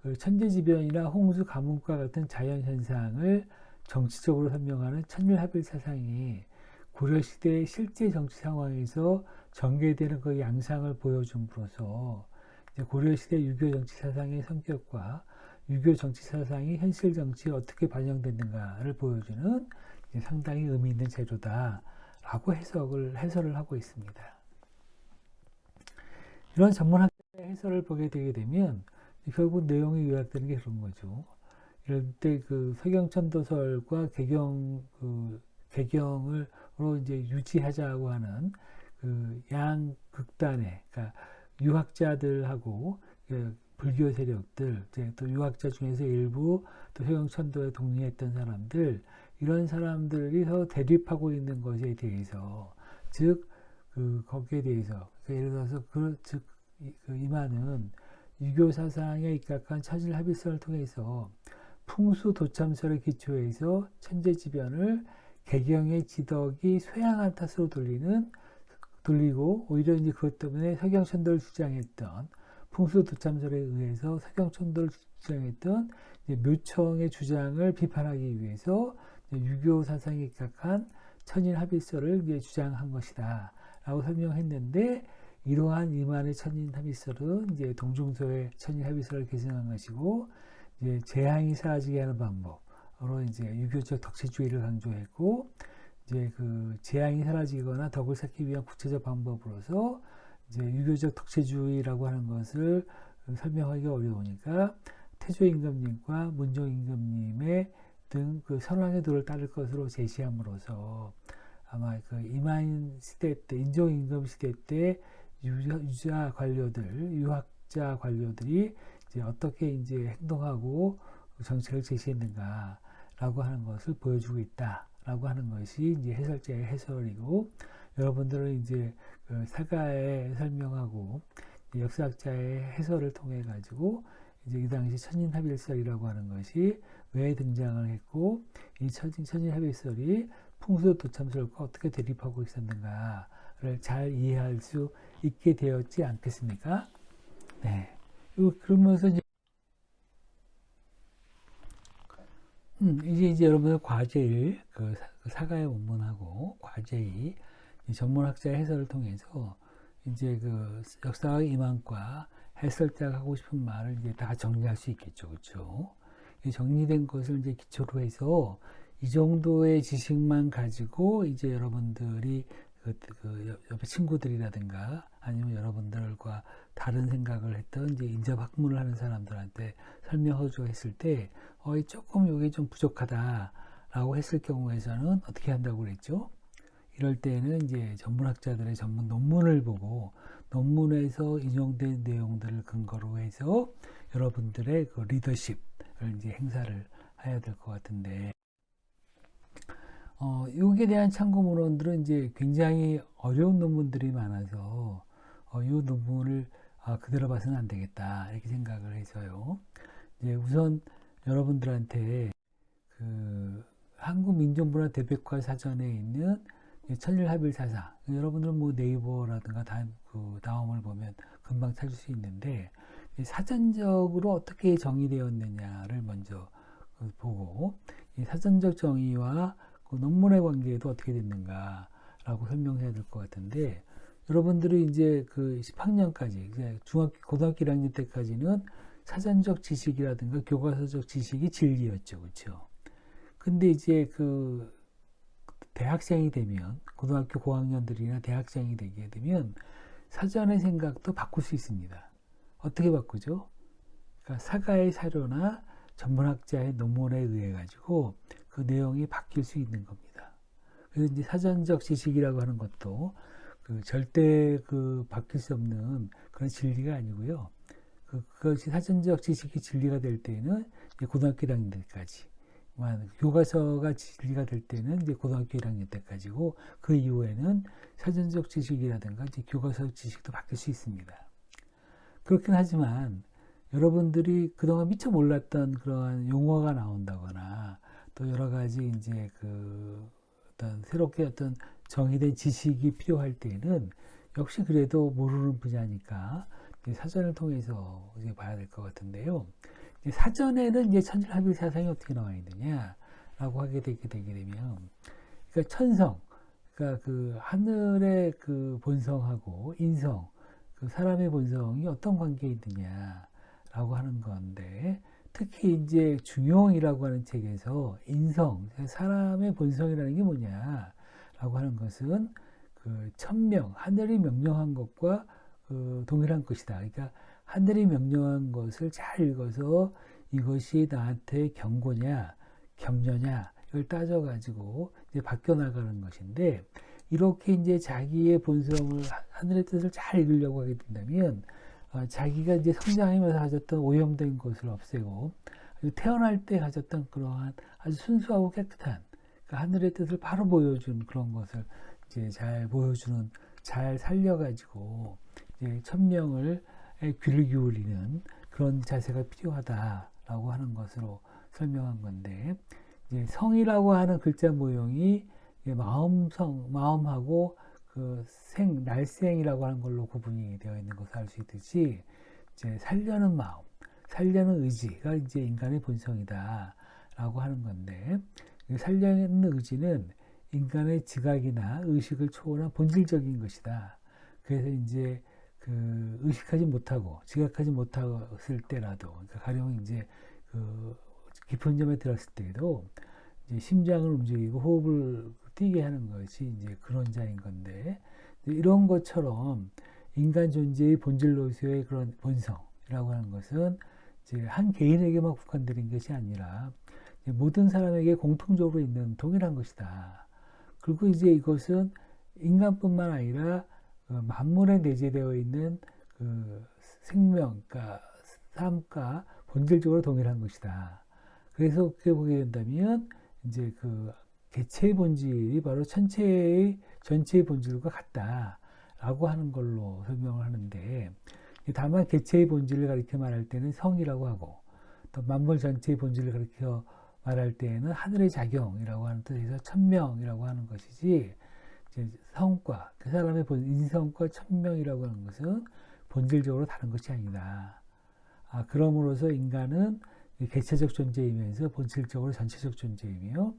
그 천재지변이나 홍수 가뭄과 같은 자연 현상을 정치적으로 설명하는 천일합일 사상이 고려시대의 실제 정치 상황에서 전개되는 그 양상을 보여줌으로써 고려시대 유교 정치 사상의 성격과 유교 정치 사상이 현실 정치에 어떻게 반영됐는가를 보여주는 상당히 의미 있는 재료다라고 해설을 하고 있습니다. 이런 전문학자의 해설을 보게 되게 되면 결국 내용이 요약되는 게 그런 거죠. 이럴 때 그 서경천도설과 개경으로 이제 유지하자고 하는 그 양극단의, 그러니까 유학자들하고 불교 세력들, 또 유학자 중에서 일부 또 서경천도에 동의했던 사람들, 이런 사람들이 서로 대립하고 있는 것에 대해서, 즉 거기에 대해서, 예를 들어서 이만은 유교 사상에 입각한 천일합일설을 통해서 풍수 도참설의 기초에서 천재지변을 개경의 지덕이 쇠양한 탓으로 돌리고 오히려 이제 그것 때문에 서경천도를 주장했던 풍수 도참설에 의해서 서경천도를 주장했던 묘청의 주장을 비판하기 위해서 유교 사상에 입각한 천인합일설을 주장한 것이다 라고 설명했는데, 이러한 이만의 천인합일설은 이제 동중서의 천인합일설을 계승한 것이고, 이제 재앙이 사라지게 하는 방법으로 이제 유교적 덕시주의를 강조했고, 이제 그 재앙이 사라지거나 덕을 쌓기 위한 구체적 방법으로서 이제 유교적 덕시주의라고 하는 것을 설명하기 어려우니까 태조 임금님과 문종 임금님의 등 그 선왕의 도를 따를 것으로 제시함으로써 아마 그 이만 시대 때, 인종 임금 시대 때 유학자 관료들이 이제 어떻게 이제 행동하고 정책을 제시했는가라고 하는 것을 보여주고 있다라고 하는 것이 이제 해설자의 해설이고, 여러분들은 이제 그 사가의 설명하고 역사학자의 해설을 통해 가지고 이제 이 당시 천인합일설이라고 하는 것이 왜 등장을 했고, 이 천인합일설이 풍수도참설과 어떻게 대립하고 있었는가를 잘 이해할 수 있게 되었지 않겠습니까? 네. 그러면서 이제 여러분들 과제일, 그 사가의 원문하고 과제의 이 전문학자의 해설을 통해서 이제 그 역사학 이만과 해설자가 하고 싶은 말을 이제 다 정리할 수 있겠죠. 그렇죠? 이 정리된 것을 이제 기초로 해서 이 정도의 지식만 가지고 이제 여러분들이 그 옆에 친구들이라든가 아니면 여러분들과 다른 생각을 했던 이제 인접 학문을 하는 사람들한테 설명해주고 했을 때 조금 이게 좀 부족하다라고 했을 경우에서는 어떻게 한다고 그랬죠? 이럴 때는 이제 전문학자들의 전문 논문을 보고 논문에서 인용된 내용들을 근거로 해서 여러분들의 그 리더십을 이제 행사를 해야 될 것 같은데, 여기에 대한 참고 문헌들은 이제 굉장히 어려운 논문들이 많아서 이 논문을 그대로 봐서는 안 되겠다 이렇게 생각을 해서요. 이제 우선 여러분들한테 그 한국민족문화 대백과 사전에 있는 천일합일사상, 여러분들은 뭐 네이버라든가 그 다음을 보면 금방 찾을 수 있는데 사전적으로 어떻게 정의되었느냐를 먼저 보고 이 사전적 정의와 그 논문의 관계도 어떻게 됐는가라고 설명해야 될 것 같은데, 여러분들이 이제 그 10학년까지 이제 고등학교 1학년 때까지는 사전적 지식이라든가 교과서적 지식이 진리였죠, 그렇죠? 근데 이제 그 대학생이 되면 고등학교 고학년들이나 대학생이 되게 되면 사전의 생각도 바꿀 수 있습니다. 어떻게 바꾸죠? 그러니까 사가의 사료나 전문학자의 논문에 의해 가지고 그 내용이 바뀔 수 있는 겁니다. 그래서 이제 사전적 지식이라고 하는 것도 그 절대 그 바뀔 수 없는 그런 진리가 아니고요. 그것이 사전적 지식이 진리가 될 때는 이제 고등학교 1학년 때까지, 교과서가 진리가 될 때는 이제 고등학교 1학년 때까지고 그 이후에는 사전적 지식이라든가 이제 교과서 지식도 바뀔 수 있습니다. 그렇긴 하지만 여러분들이 그동안 미처 몰랐던 그러한 용어가 나온다거나 또 여러 가지 이제 그 어떤 새롭게 어떤 정의된 지식이 필요할 때는 역시 그래도 모르는 분야니까 사전을 통해서 이제 봐야 될 것 같은데요. 사전에는 이제 천일합일 사상이 어떻게 나와 있느냐라고 하게 되게 되면, 그러니까 천성, 그러니까 그 하늘의 그 본성하고 인성, 그 사람의 본성이 어떤 관계에 있느냐라고 하는 건데, 특히 이제 중용이라고 하는 책에서 인성, 사람의 본성이라는 게 뭐냐라고 하는 것은 그 천명, 하늘이 명령한 것과 그 동일한 것이다. 그러니까 하늘이 명령한 것을 잘 읽어서 이것이 나한테 경고냐, 격려냐, 이걸 따져가지고 이제 바뀌어 나가는 것인데, 이렇게 이제 자기의 본성을, 하늘의 뜻을 잘 읽으려고 하게 된다면, 자기가 이제 성장하면서 가졌던 오염된 것을 없애고, 태어날 때 가졌던 그러한 아주 순수하고 깨끗한, 그러니까 하늘의 뜻을 바로 보여준 그런 것을 이제 잘 보여주는, 잘 살려가지고, 이제 천명을 귀를 기울이는 그런 자세가 필요하다라고 하는 것으로 설명한 건데, 이제 성이라고 하는 글자 모형이 마음하고 그 날생이라고 하는 걸로 구분이 되어 있는 것을 알 수 있듯이, 이제 살려는 마음, 살려는 의지가 이제 인간의 본성이다라고 하는 건데, 살려는 의지는 인간의 지각이나 의식을 초월한 본질적인 것이다. 그래서 이제 그 의식하지 못하고 지각하지 못했을 때라도, 그러니까 가령 이제 그 깊은 잠에 들었을 때에도 이제 심장을 움직이고 호흡을 뛰게 하는 것이 이제 그런 자인 건데, 이런 것처럼 인간 존재의 본질로서의 그런 본성이라고 하는 것은 이제 한 개인에게만 국한되는 것이 아니라 모든 사람에게 공통적으로 있는 동일한 것이다. 그리고 이제 이것은 인간뿐만 아니라 만물에 내재되어 있는 그 생명, 그러니까 삶과 본질적으로 동일한 것이다. 그래서 그렇게 보게 된다면 이제 그 개체의 본질이 바로 전체의 본질과 같다라고 하는 걸로 설명을 하는데, 다만 개체의 본질을 가리켜 말할 때는 성이라고 하고, 또 만물 전체의 본질을 가리켜 말할 때에는 하늘의 작용이라고 하는 뜻에서 천명이라고 하는 것이지, 성과, 그 사람의 인성과 천명이라고 하는 것은 본질적으로 다른 것이 아니다. 그러므로서 인간은 개체적 존재이면서 본질적으로 전체적 존재이며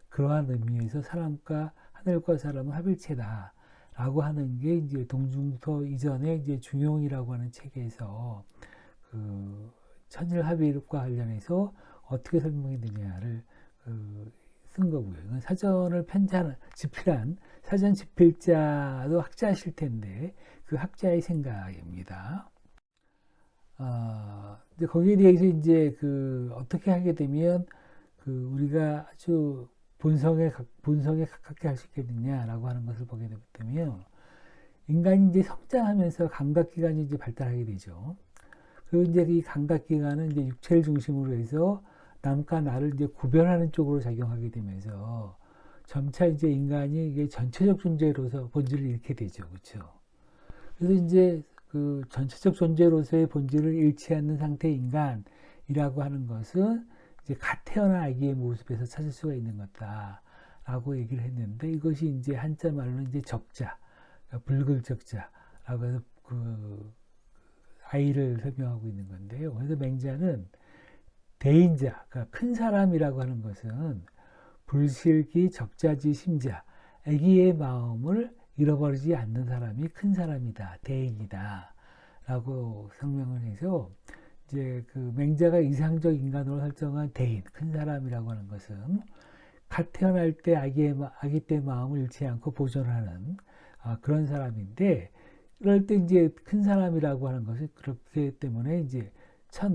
그러한 의미에서 사람과 하늘과 사람은 합일체다. 라고 하는 게 이제 동중서 이전에 이제 중용이라고 하는 책에서 그 천일합일과 관련해서 어떻게 설명이 되냐를 쓴 거고요. 사전을 집필한 사전 집필자도 학자실 텐데 그 학자의 생각입니다. 이제 거기에 대해서 이제 어떻게 하게 되면 우리가 아주 본성에 가깝게 할 수 있겠느냐라고 하는 것을 보게 되면 인간이 이제 성장하면서 감각기관이 이제 발달하게 되죠. 그리고 이제 이 감각기관은 이제 육체를 중심으로 해서 남과 나를 이제 구별하는 쪽으로 작용하게 되면서 점차 이제 인간이 이게 전체적 존재로서 본질을 잃게 되죠. 그렇죠? 그래서 이제 그 전체적 존재로서의 본질을 잃지 않는 상태의 인간이라고 하는 것은 이제 갓 태어난 아기의 모습에서 찾을 수가 있는 것다라고 얘기를 했는데 이것이 이제 한자 말로는 이제 적자, 불글적자라고 해서 아이를 설명하고 있는 건데요. 그래서 맹자는 대인자, 그러니까 큰 사람이라고 하는 것은 불실기 적자지 심자, 아기의 마음을 잃어버리지 않는 사람이 큰 사람이다, 대인이다 라고 설명을 해서 이제 맹자가 이상적 인간으로 설정한 대인, 큰 사람이라고 하는 것은 갓 태어날 때 아기 때 마음을 잃지 않고 보존하는 그런 사람인데 그럴 때 이제 큰 사람이라고 하는 것이 그렇기 때문에 이제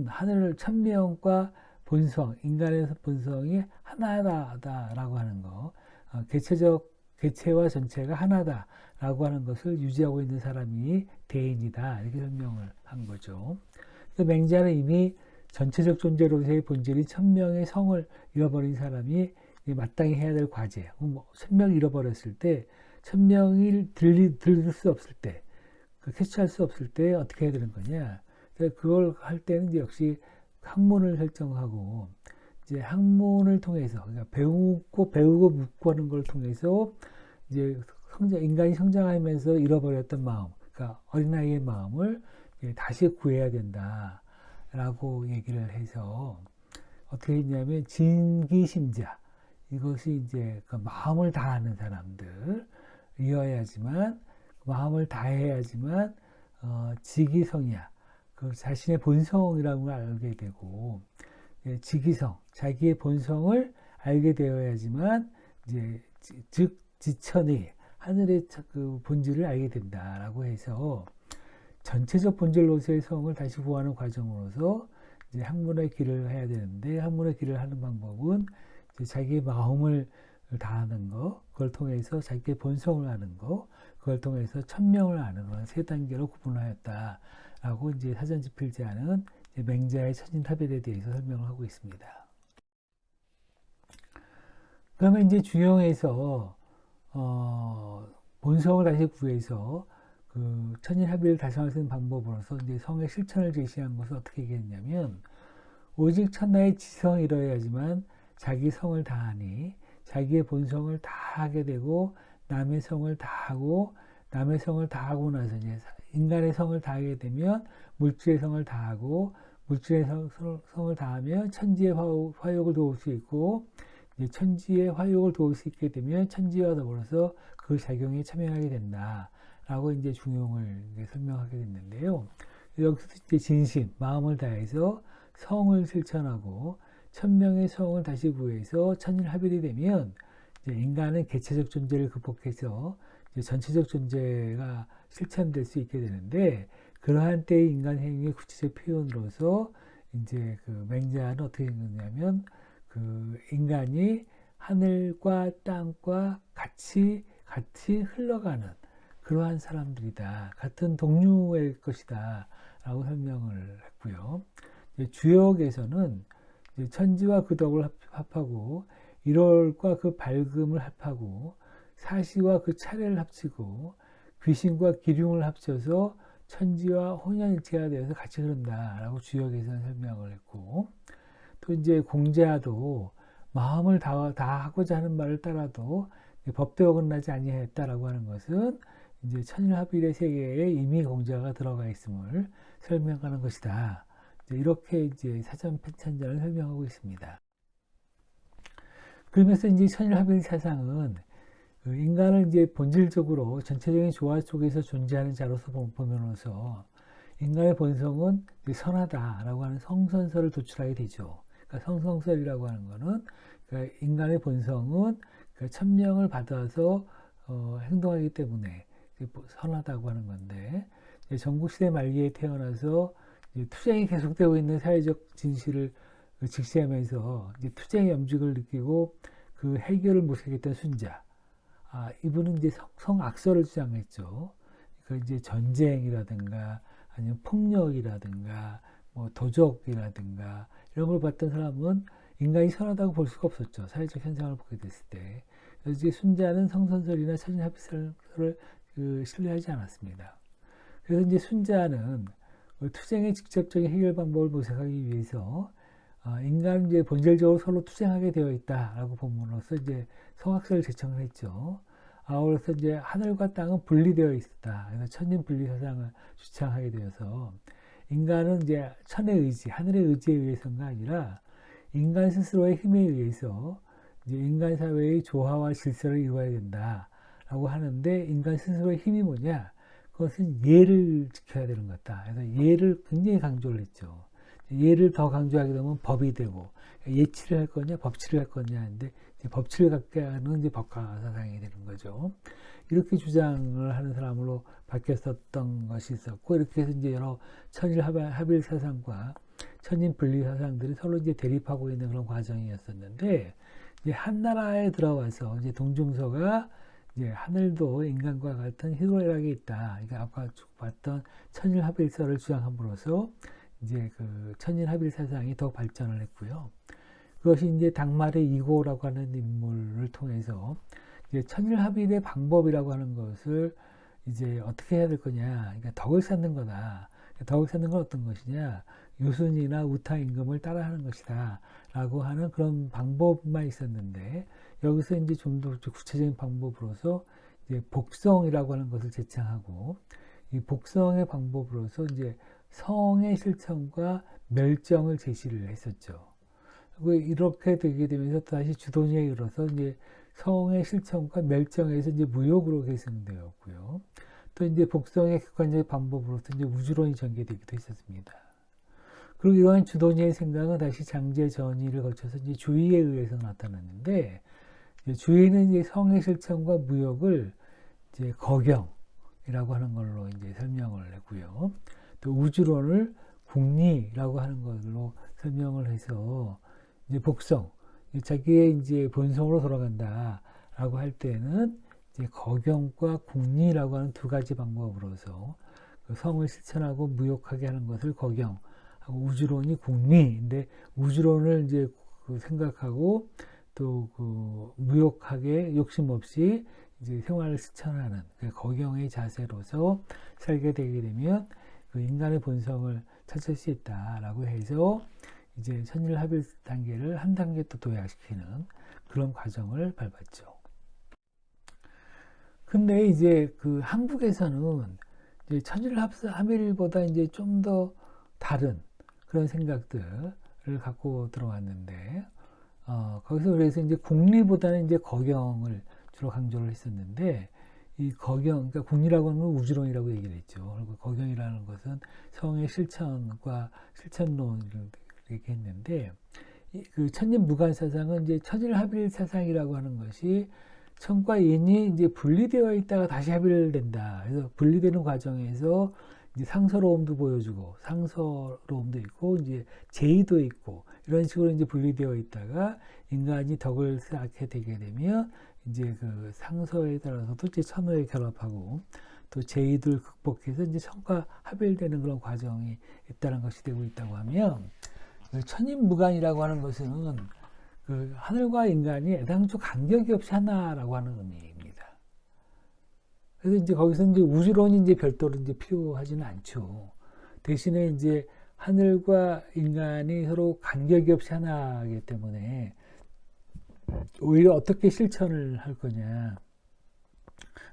하늘 천명과 본성, 인간의 본성이 하나다라고 하는 거, 개체와 전체가 하나다라고 하는 것을 유지하고 있는 사람이 대인이다 이렇게 설명을 한 거죠. 맹자는 이미 전체적 존재로서의 본질이 천명의 성을 잃어버린 사람이 마땅히 해야 될 과제, 천명을 잃어버렸을 때, 천명을 들을 수 없을 때, 캐치할 수 없을 때 어떻게 해야 되는 거냐? 그걸 할 때는 이제 역시 학문을 설정하고 이제 학문을 통해서 그러니까 배우고 묻고 하는 걸 통해서 이제 인간이 성장하면서 잃어버렸던 마음, 그러니까 어린아이의 마음을 다시 구해야 된다라고 얘기를 해서 어떻게 했냐면 진기심자 이것이 이제 마음을 다하는 사람들이어야지만 마음을 다해야지만 지기성이야. 자신의 본성이라는 걸 알게 되고 지기성, 자기의 본성을 알게 되어야지만 이제 즉 지천의 하늘의 본질을 알게 된다라고 해서 전체적 본질로서의 성을 다시 구하는 과정으로서 이제 학문의 길을 해야 되는데 학문의 길을 하는 방법은 이제 자기의 마음을 다하는 거, 그걸 통해서 자기의 본성을 아는 거, 그걸 통해서 천명을 아는 거, 세 단계로 구분하였다라고 이제 사전집필자는 맹자의 천인타별에 대해서 설명을 하고 있습니다. 그러면 이제 중용에서 본성을 다시 구해서 천인합의를 달성할 수 있는 방법으로서 이제 성의 실천을 제시한 것을 어떻게 얘기했냐면 오직 천하의 지성이 이뤄야지만 자기 성을 다하니 자기의 본성을 다하게 되고 남의 성을 다하고 남의 성을 다하고 나서 이제 인간의 성을 다하게 되면 물질의 성을 다하고 물질의 성을 다하면 천지의 화욕을 도울 수 있고 이제 천지의 화욕을 도울 수 있게 되면 천지와 더불어서 그 작용에 참여하게 된다라고 이제 중용을 이제 설명하게 됐는데요. 여기서 이제 진심, 마음을 다해서 성을 실천하고 천명의 성을 다시 구해서 천일합일이 되면 이제 인간은 개체적 존재를 극복해서 이제 전체적 존재가 실천될 수 있게 되는데 그러한 때의 인간 행위의 구체적 표현으로서 이제 맹자는 어떻게 했냐면 인간이 하늘과 땅과 같이 흘러가는 그러한 사람들이다. 같은 동류의 것이다. 라고 설명을 했고요. 주역에서는 천지와 그 덕을 합하고 1월과 그 밝음을 합하고 사시와 그 차례를 합치고 귀신과 기륭을 합쳐서 천지와 혼연일체가 되어서 같이 흐른다라고 주역에서는 설명을 했고 또 이제 공자도 마음을 다하고자 하는 말을 따라도 법도에 어긋나지 아니하였다라고 하는 것은 이제 천일합일의 세계에 이미 공자가 들어가 있음을 설명하는 것이다. 이렇게 이제 사전 편찬자를 설명하고 있습니다. 그러면서 이제 천일합일 사상은 인간을 이제 본질적으로 전체적인 조화 속에서 존재하는 자로서 보면서 인간의 본성은 선하다라고 하는 성선설을 도출하게 되죠. 그러니까 성성설이라고 하는 것은 그러니까 인간의 본성은 천명을 받아서 행동하기 때문에 선하다고 하는 건데, 전국시대 말기에 태어나서 투쟁이 계속되고 있는 사회적 진실을 직시하면서 투쟁의 염직을 느끼고 그 해결을 모색했던 순자. 이분은 이제 성악설을 주장했죠. 그러니까 이제 전쟁이라든가 아니면 폭력이라든가 뭐 도적이라든가 이런 걸 봤던 사람은 인간이 선하다고 볼 수가 없었죠. 사회적 현상을 보게 됐을 때. 그래서 이제 순자는 성선설이나 천일합일설을 신뢰하지 않았습니다. 그래서 이제 순자는 투쟁의 직접적인 해결 방법을 모색하기 위해서 인간은 이제 본질적으로 서로 투쟁하게 되어 있다라고 본문으로서 이제 성악설을 제청을 했죠. 그래서 이제 하늘과 땅은 분리되어 있다. 그래서 천인 분리 사상을 주창하게 되어서 인간은 이제 천의 의지, 하늘의 의지에 의해서가 아니라 인간 스스로의 힘에 의해서 이제 인간 사회의 조화와 질서를 이루어야 된다라고 하는데, 인간 스스로의 힘이 뭐냐? 그것은 예를 지켜야 되는 거다. 그래서 예를 굉장히 강조를 했죠. 예를 더 강조하게 되면 법이 되고, 예치를 할 거냐, 법치를 할 거냐 하는데, 법치를 갖게 하는 이제 법가 사상이 되는 거죠. 이렇게 주장을 하는 사람으로 바뀌었었던 것이 있었고, 이렇게 해서 이제 여러 천일합일 사상과 천인 분리 사상들이 서로 이제 대립하고 있는 그런 과정이었었는데, 이제 한나라에 들어와서 이제 동중서가 이제 하늘도 인간과 같은 희노애락이 있다. 그러니까 아까 쭉 봤던 천일합일설을 주장함으로써 이제 그 천일합일 사상이 더 발전을 했고요. 그것이 이제 당말의 이고라고 하는 인물을 통해서 이제 천일합일의 방법이라고 하는 것을 이제 어떻게 해야 될 거냐. 그러니까 덕을 쌓는 거다. 덕을 쌓는 건 어떤 것이냐. 유순이나 우타 임금을 따라하는 것이다. 라고 하는 그런 방법만 있었는데, 여기서 이제 좀 더 구체적인 방법으로서 이제 복성이라고 하는 것을 제창하고, 이 복성의 방법으로서 이제 성의 실천과 멸정을 제시를 했었죠. 그리고 이렇게 되게 되면서 다시 주도니에 이르러서 이제 성의 실천과 멸정에서 이제 무역으로 계승되었고요. 또 이제 복성의 객관적인 방법으로서 이제 우주론이 전개되기도 했었습니다. 그리고 이러한 주도니의 생각은 다시 장제 전의를 거쳐서 이제 주의에 의해서 나타났는데, 주의는 이제 성의 실천과 무역을 이제 거경이라고 하는 걸로 이제 설명을 했고요. 또 우주론을 궁리라고 하는 걸로 설명을 해서 이제 복성, 자기의 이제 본성으로 돌아간다라고 할 때는 이제 거경과 궁리라고 하는 두 가지 방법으로서 그 성을 실천하고 무역하게 하는 것을 거경, 하고 우주론이 궁리인데, 우주론을 이제 그 생각하고 또 그 무역하게 욕심 없이 이제 생활을 실천하는 그 거경의 자세로서 살게 되게 되면 그 인간의 본성을 찾을 수 있다라고 해서 이제 천일합일 단계를 한 단계 또 도약시키는 그런 과정을 밟았죠. 근데 이제 그 한국에서는 이제 천일합일보다 이제 좀 더 다른 그런 생각들을 갖고 들어왔는데, 거기서 그래서 이제 궁리보다는 이제 거경을 주로 강조를 했었는데, 이 거경, 그러니까 궁리라고 하는 건 우주론이라고 얘기를 했죠. 그리고 거경이라는 것은 성의 실천과 실천론을 얘기했는데, 그 천인무관 사상은 이제 천일합일 사상이라고 하는 것이 천과 인이 이제 분리되어 있다가 다시 합일된다. 그래서 분리되는 과정에서 이제 상서로움도 보여주고, 상서로움도 있고, 이제 제의도 있고, 이런 식으로 이제 분리되어 있다가 인간이 덕을 쌓게 되게 되면 이제 그 상서에 따라서도 이제 천호에 결합하고 또 제의들 극복해서 이제 천과 합일되는 그런 과정이 있다는 것이 되고 있다고 하면, 그 천인무관이라고 하는 것은 그 하늘과 인간이 애당초 간격이 없이 하나라고 하는 의미입니다. 그래서 이제 거기서 이제 우주론이 이제 별도로 이제 필요하지는 않죠. 대신에 이제 하늘과 인간이 서로 간격이 없이 하나이기 때문에 오히려 어떻게 실천을 할 거냐.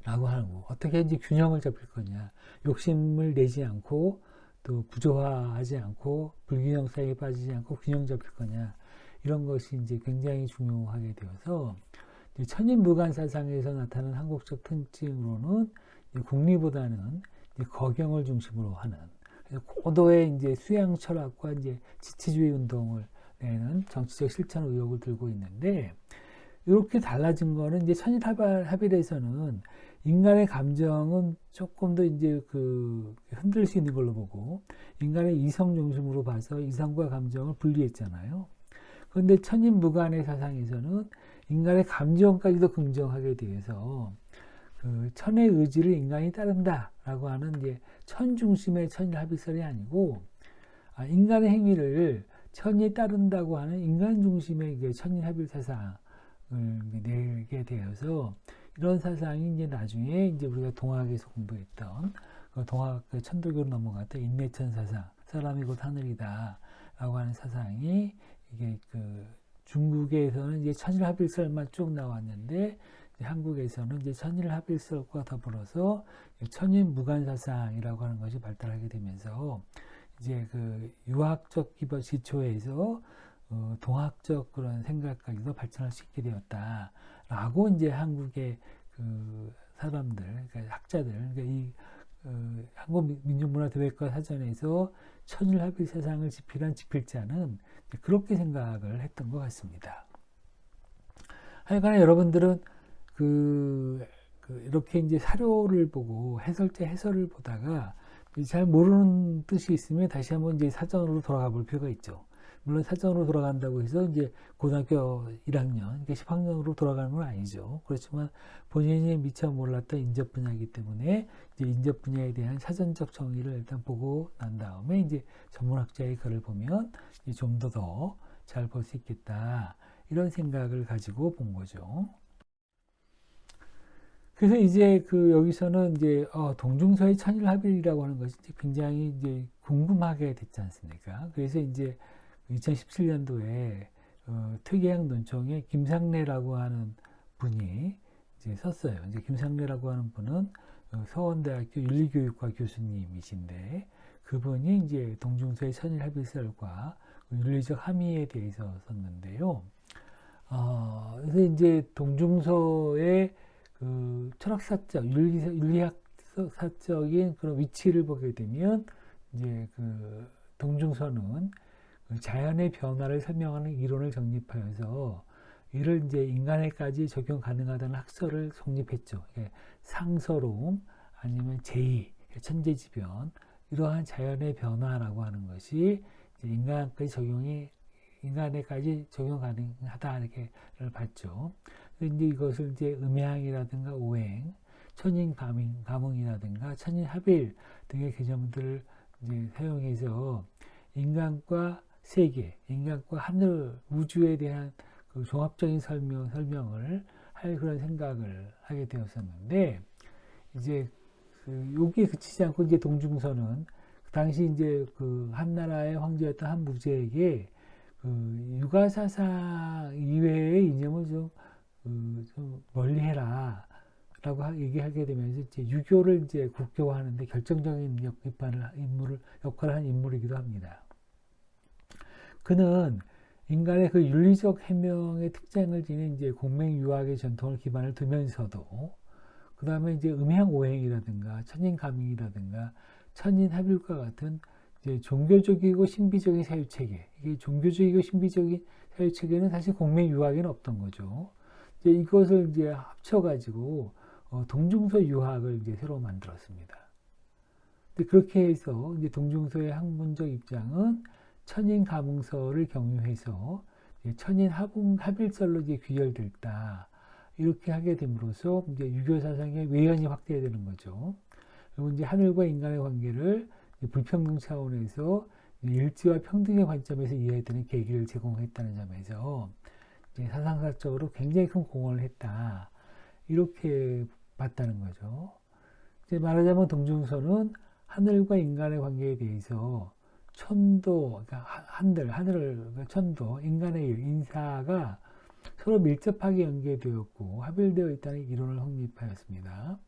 라고 하고, 어떻게 이제 균형을 잡을 거냐. 욕심을 내지 않고, 또 구조화하지 않고, 불균형 사이에 빠지지 않고 균형 잡힐 거냐. 이런 것이 이제 굉장히 중요하게 되어서, 천인무관 사상에서 나타나는 한국적 특징으로는 공리보다는 거경을 중심으로 하는, 고도의 이제 수양 철학과 이제 지치주의 운동을 내는 정치적 실천 의혹을 들고 있는데, 이렇게 달라진 거는 이제 천일합일에서는 인간의 감정은 조금 더 이제 흔들 수 있는 걸로 보고, 인간의 이성 중심으로 봐서 이성과 감정을 분리했잖아요. 그런데 천인무관의 사상에서는 인간의 감정까지도 긍정하게 되어서 천의 의지를 인간이 따른다라고 하는 이제 천 중심의 천일합일설이 아니고, 인간의 행위를 천이 따른다고 하는 인간 중심의 천일합일 사상을 내게 되어서, 이런 사상이 이제 나중에 이제 우리가 동학에서 공부했던 동학 천도교로 넘어갔던 인내천 사상, 사람이 곧 하늘이다라고 하는 사상이 이게 중국에서는 이제 천일합일설만 쭉 나왔는데, 한국에서는 이제 천일합일설과 더불어서 천인무관 사상이라고 하는 것이 발달하게 되면서, 이제 유학적 기초에서 동학적 그런 생각까지도 발전할 수 있게 되었다라고 이제 한국의 사람들, 그러니까 학자들, 그러니까 이 한국민족문화대백과 사전에서 천일합일 사상을 집필한 집필자는 그렇게 생각을 했던 것 같습니다. 하여간에 여러분들은 이렇게 이제 사료를 보고 해설을 보다가 잘 모르는 뜻이 있으면 다시 한번 이제 사전으로 돌아가 볼 필요가 있죠. 물론 사전으로 돌아간다고 해서 이제 고등학교 1학년, 10학년으로 돌아가는 건 아니죠. 그렇지만 본인이 미처 몰랐던 인접 분야이기 때문에 이제 인접 분야에 대한 사전적 정의를 일단 보고 난 다음에 이제 전문학자의 글을 보면 좀 더 잘 볼 수 있겠다. 이런 생각을 가지고 본 거죠. 그래서 이제 여기서는 이제 동중서의 천일합일이라고 하는 것이 굉장히 이제 궁금하게 됐지 않습니까? 그래서 이제 2017년도에 특이학 논총에 김상래라고 하는 분이 이제 썼어요. 이제 김상래라고 하는 분은 서원대학교 윤리교육과 교수님이신데, 그분이 이제 동중서의 천일합일설과 윤리적 함의에 대해서 썼는데요. 그래서 이제 동중서의 철학사적, 윤리학사적인 그런 위치를 보게 되면, 이제 동중서는 자연의 변화를 설명하는 이론을 정립하여서 이를 이제 인간에까지 적용 가능하다는 학설을 성립했죠. 상서로움 아니면 제의, 천재지변, 이러한 자연의 변화라고 하는 것이 이제 인간에까지 적용 가능하다 이렇게를 봤죠. 이제 이것을 이제 음양이라든가 오행, 천인 감응이라든가 천인 합일 등의 개념들을 이제 사용해서 인간과 세계, 인간과 하늘, 우주에 대한 종합적인 설명을 할 그런 생각을 하게 되었었는데, 이제 여기에 그치지 않고 이제 동중서는 당시 이제 한나라의 황제였던 한 무제에게 육아사상 이외의 이념을 좀 멀리 해라 라고 얘기하게 되면서 이제 유교를 이제 국교화하는데 결정적인 역할을 한 인물이기도 합니다. 그는 인간의 윤리적 해명의 특징을 지닌 이제 공맹유학의 전통을 기반을 두면서도, 그 다음에 이제 음양오행이라든가 천인감ing이라든가 천인합일과 같은 이제 종교적이고 신비적인 사유체계, 이게 종교적이고 신비적인 사유체계는 사실 공맹유학에는 없던 거죠. 이제 이것을 이제 합쳐가지고 동중서 유학을 이제 새로 만들었습니다. 근데 그렇게 해서 이제 동중서의 학문적 입장은 천인 감응설을 경유해서 천인 합일설로 이제 귀결됐다. 이렇게 하게 됨으로써 이제 유교 사상의 외연이 확대되는 거죠. 그리고 이제 하늘과 인간의 관계를 불평등 차원에서 일지와 평등의 관점에서 이해되는 계기를 제공했다는 점에서 이제 사상사적으로 굉장히 큰 공헌을 했다. 이렇게 봤다는 거죠. 이제 말하자면 동중서는 하늘과 인간의 관계에 대해서 천도, 그러니까 하늘, 천도, 인간의 일, 인사가 서로 밀접하게 연계되었고 합일되어 있다는 이론을 확립하였습니다.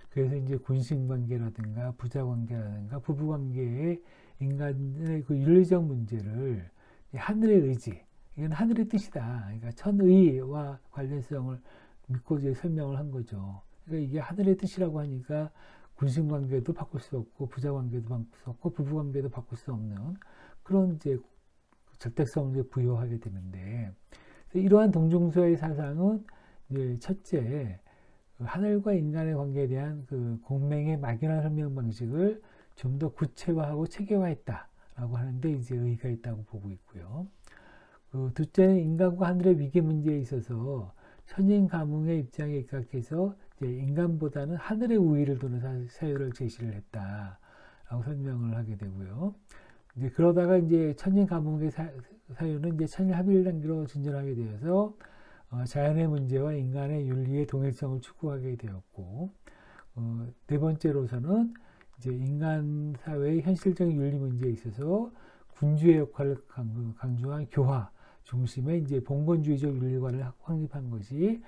그래서 이제 군신관계라든가 부자관계라든가 부부관계의 인간의 그 윤리적 문제를 하늘의 의지, 이건 하늘의 뜻이다. 그러니까 천의와 관련성을 믿고 이제 설명을 한 거죠. 그러니까 이게 하늘의 뜻이라고 하니까 군신관계도 바꿀 수 없고 부자관계도 바꿀 수 없고 부부관계도 바꿀 수 없는 그런 이제 절대성을 부여하게 되는데, 이러한 동중서의 사상은 이제 첫째, 하늘과 인간의 관계에 대한 그 공맹의 막연한 설명 방식을 좀 더 구체화하고 체계화했다라고 하는데 이제 의의가 있다고 보고 있고요. 둘째는 인간과 하늘의 위계 문제에 있어서 천인가문의 입장에 입각해서 이제 인간보다는 하늘의 우위를 두는 사유를 제시를 했다라고 설명을 하게 되고요. 이제 그러다가 이제 천인가문의 사유는 이제 천일합일 단계로 진전하게 되어서 자연의 문제와 인간의 윤리의 동일성을 추구하게 되었고, 네 번째로서는 이제 인간 사회의 현실적인 윤리 문제에 있어서 군주의 역할을 강조한 교화 중심의 이제 봉건주의적 윤리관을 확립한 것이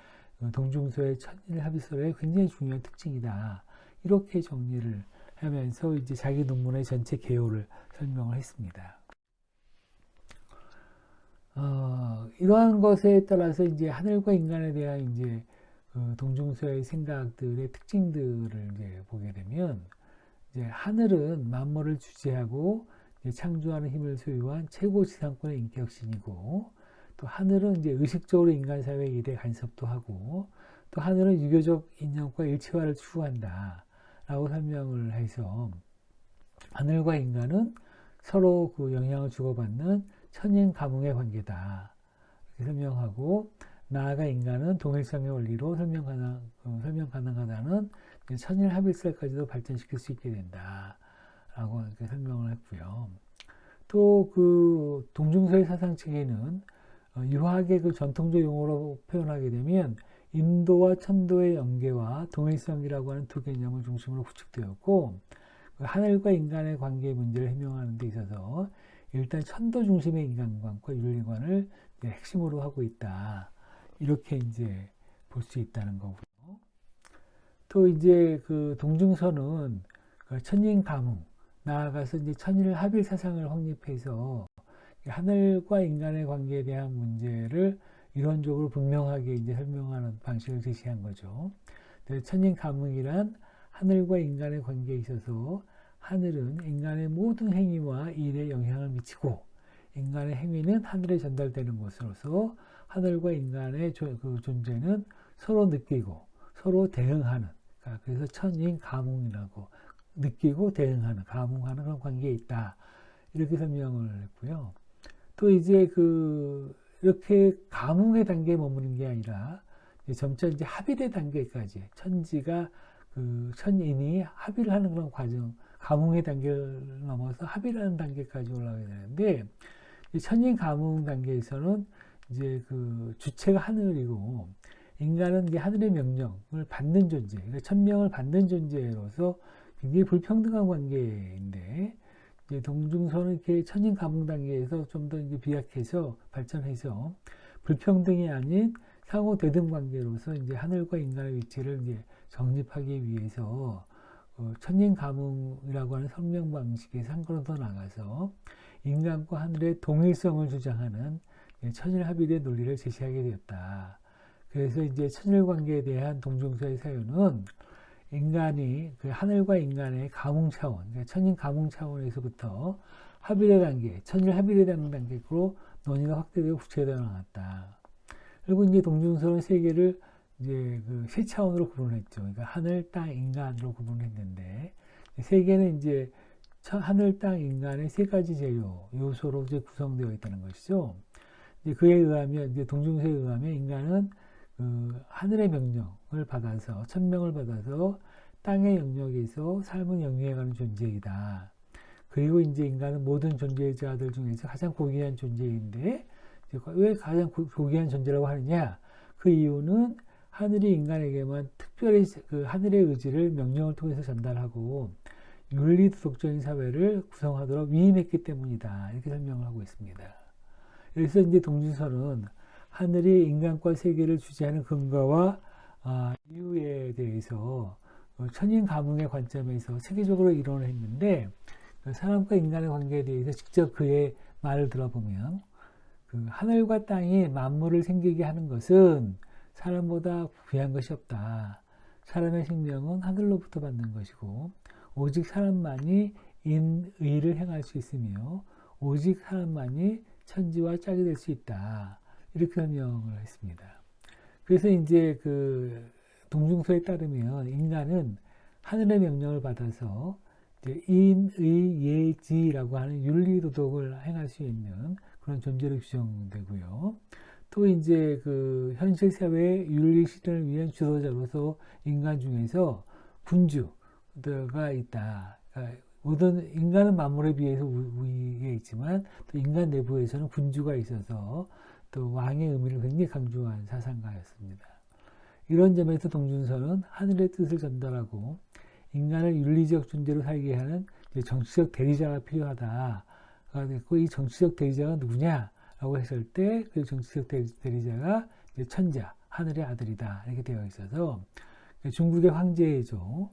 동중서의 천일합일설의 굉장히 중요한 특징이다. 이렇게 정리를 하면서 이제 자기 논문의 전체 개요를 설명을 했습니다. 이러한 것에 따라서 이제 하늘과 인간에 대한 이제 그 동중서의 생각들의 특징들을 이제 보게 되면, 이제 하늘은 만물을 주재하고 이제 창조하는 힘을 소유한 최고 지상권의 인격신이고, 또 하늘은 이제 의식적으로 인간 사회의 일에 간섭도 하고, 또 하늘은 유교적 인연과 일체화를 추구한다라고 설명을 해서 하늘과 인간은 서로 그 영향을 주고받는 천인 가문의 관계다 이렇게 설명하고, 나아가 인간은 동일성의 원리로 설명 가능하다는 천일합일설까지도 발전시킬 수 있게 된다라고 이렇게 설명을 했고요. 또 그 동중서의 사상 체계는 유학의 그 전통적 용어로 표현하게 되면 인도와 천도의 연계와 동일성이라고 하는 두 개념을 중심으로 구축되었고, 하늘과 인간의 관계의 문제를 해명하는 데 있어서 일단 천도 중심의 인간관과 윤리관을 핵심으로 하고 있다. 이렇게 이제 볼 수 있다는 거고요. 또 이제 그 동중서는 천인 가문, 나아가서 이제 천일 합일 사상을 확립해서 하늘과 인간의 관계에 대한 문제를 이론적으로 분명하게 이제 설명하는 방식을 제시한 거죠. 천인 가문이란 하늘과 인간의 관계에 있어서 하늘은 인간의 모든 행위와 일에 영향을 미치고, 인간의 행위는 하늘에 전달되는 것으로서 하늘과 인간의 그 존재는 서로 느끼고 서로 대응하는, 그래서 천인 가문이라고 느끼고 대응하는, 가문하는 그런 관계에 있다. 이렇게 설명을 했고요. 또 이제 이렇게 가문의 단계에 머무는 게 아니라 점차 이제 합일의 단계까지 천지가 천인이 합일하는 그런 과정, 가문의 단계를 넘어서 합일하는 단계까지 올라가게 되는데, 천인 가문 단계에서는 이제 주체가 하늘이고 인간은 이제 하늘의 명령을 받는 존재, 그러니까 천명을 받는 존재로서 굉장히 불평등한 관계인데, 이제 동중서는 이렇게 천인 가문 단계에서 좀 더 이제 비약해서 발전해서 불평등이 아닌 상호 대등 관계로서 이제 하늘과 인간의 위치를 이제 정립하기 위해서 천인 가문이라고 하는 설명 방식에서 한 걸음 더 나가서 인간과 하늘의 동일성을 주장하는 천일합일의 논리를 제시하게 되었다. 그래서 이제 천일 관계에 대한 동중서의 사유는 인간이 하늘과 인간의 가문 차원, 그러니까 천인 가문 차원에서부터 합일의 단계, 천일 합일에 대한 단계로 논의가 확대되고 구체되어 나갔다. 그리고 이제 동중서는 세계를 이제 세 차원으로 구분했죠. 그러니까 하늘, 땅, 인간으로 구분했는데, 세계는 이제 하늘, 땅, 인간의 세 가지 재료, 요소로 이제 구성되어 있다는 것이죠. 이제 그에 의하면, 이제 동중서에 의하면 인간은 하늘의 명령을 받아서, 천명을 받아서 땅의 영역에서 삶을 영위해가는 존재이다. 그리고 이제 인간은 모든 존재자들 중에서 가장 고귀한 존재인데, 왜 가장 고귀한 존재라고 하느냐? 그 이유는 하늘이 인간에게만 특별히 하늘의 의지를 명령을 통해서 전달하고 윤리 도덕적인 사회를 구성하도록 위임했기 때문이다. 이렇게 설명을 하고 있습니다. 그래서 이제 동중서는 하늘이 인간과 세계를 주재하는 근거와 이유에 대해서 천인 가문의 관점에서 체계적으로 이론을 했는데, 사람과 인간의 관계에 대해서 직접 그의 말을 들어보면, 그 하늘과 땅이 만물을 생기게 하는 것은 사람보다 귀한 것이 없다. 사람의 생명은 하늘로부터 받는 것이고, 오직 사람만이 인의를 행할 수 있으며, 오직 사람만이 천지와 짝이 될 수 있다. 이렇게 설명을 했습니다. 그래서 이제 그 동중서에 따르면 인간은 하늘의 명령을 받아서 이제 인의예지라고 하는 윤리도덕을 행할 수 있는 그런 존재로 규정되고요. 또 이제 그 현실 사회의 윤리 실현을 위한 주도자로서 인간 중에서 군주가 있다. 그러니까 모든 인간은 만물에 비해서 위에 있지만 또 인간 내부에서는 군주가 있어서 또 왕의 의미를 굉장히 강조한 사상가였습니다. 이런 점에서 동준서는 하늘의 뜻을 전달하고 인간을 윤리적 존재로 살게 하는 정치적 대리자가 필요하다가 됐고, 이 정치적 대리자가 누구냐라고 했을 때 그 정치적 대리자가 천자, 하늘의 아들이다 이렇게 되어 있어서 중국의 황제죠.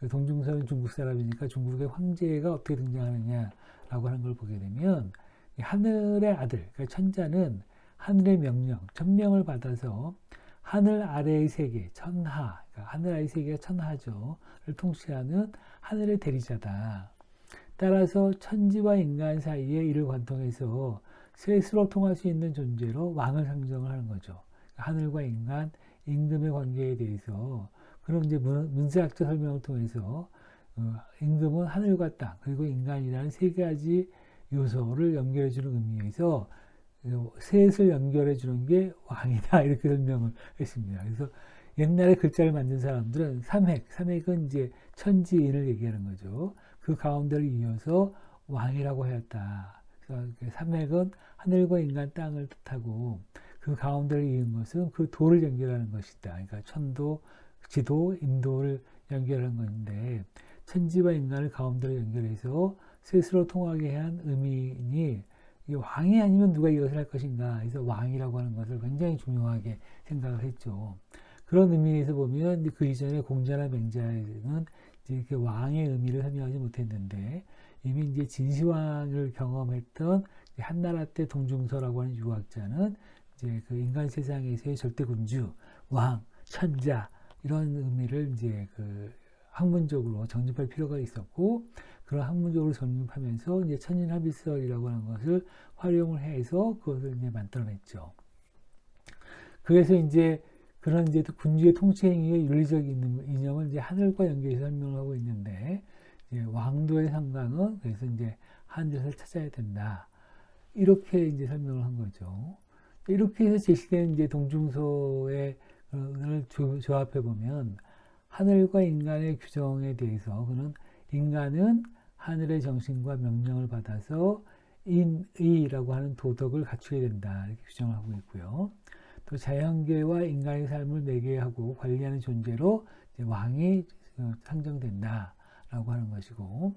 동중서는 중국 사람이니까 중국의 황제가 어떻게 등장하느냐라고 하는 걸 보게 되면 하늘의 아들, 그러니까 천자는 하늘의 명령, 천명을 받아서 하늘 아래의 세계, 천하, 그러니까 하늘 아래의 세계가 천하죠. 를 통치하는 하늘의 대리자다. 따라서 천지와 인간 사이에 이를 관통해서 셋으로 통할 수 있는 존재로 왕을 상정을 하는 거죠. 하늘과 인간, 임금의 관계에 대해서 그런 이제 문세학적 설명을 통해서 임금은 하늘과 땅 그리고 인간이라는 세 가지 요소를 연결해주는 의미에서 셋을 연결해주는 게 왕이다 이렇게 설명을 했습니다. 그래서 옛날에 글자를 만든 사람들은 삼획은 이제 천지인을 얘기하는 거죠. 그 가운데를 이어서 왕이라고 하였다. 그래서 삼획은 하늘과 인간, 땅을 뜻하고 그 가운데를 이은 것은 그 도를 연결하는 것이다. 그러니까 천도, 지도, 인도를 연결하는 건데 천지와 인간을 가운데로 연결해서 셋으로 통하게 한 의미니 왕이 아니면 누가 이것을 할 것인가. 그래서 왕이라고 하는 것을 굉장히 중요하게 생각을 했죠. 그런 의미에서 보면 그 이전에 공자나 맹자에는 이렇게 왕의 의미를 설명하지 못했는데 이미 이제 진시황을 경험했던 한나라 때 동중서라고 하는 유학자는 이제 그 인간 세상에서의 절대군주, 왕, 천자 이런 의미를 이제 그 학문적으로 정립할 필요가 있었고 그런 학문적으로 정립하면서 이제 천인합의설이라고 하는 것을 활용을 해서 그것을 이제 만들어냈죠. 그래서 이제 그런 이제 군주의 통치 행위의 윤리적 이념을 이제 하늘과 연계해서 설명을 하고 있는데 이제 왕도의 상강은 그래서 이제 하늘에서 찾아야 된다. 이렇게 이제 설명을 한 거죠. 이렇게 해서 제시된 이제 동중서의 조합해 보면 하늘과 인간의 규정에 대해서 그는 인간은 하늘의 정신과 명령을 받아서 인의라고 하는 도덕을 갖추어야 된다 이렇게 규정을 하고 있고요. 또 자연계와 인간의 삶을 매개하고 관리하는 존재로 왕이 상정된다라고 하는 것이고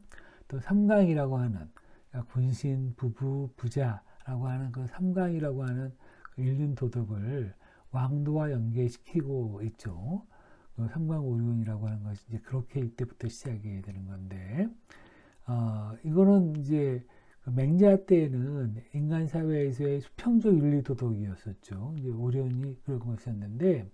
또 삼강이라고 하는 그러니까 군신, 부부, 부자라고 하는 그 삼강이라고 하는 그 일륜 도덕을 왕도와 연계시키고 있죠. 그 삼강오륜이라고 하는 것이 이제 그렇게 이때부터 시작이 되는 건데, 이거는 이제 그 맹자 때는 인간 사회에서의 수평적 윤리 도덕이었었죠. 이제 오륜이 그런 것이었는데,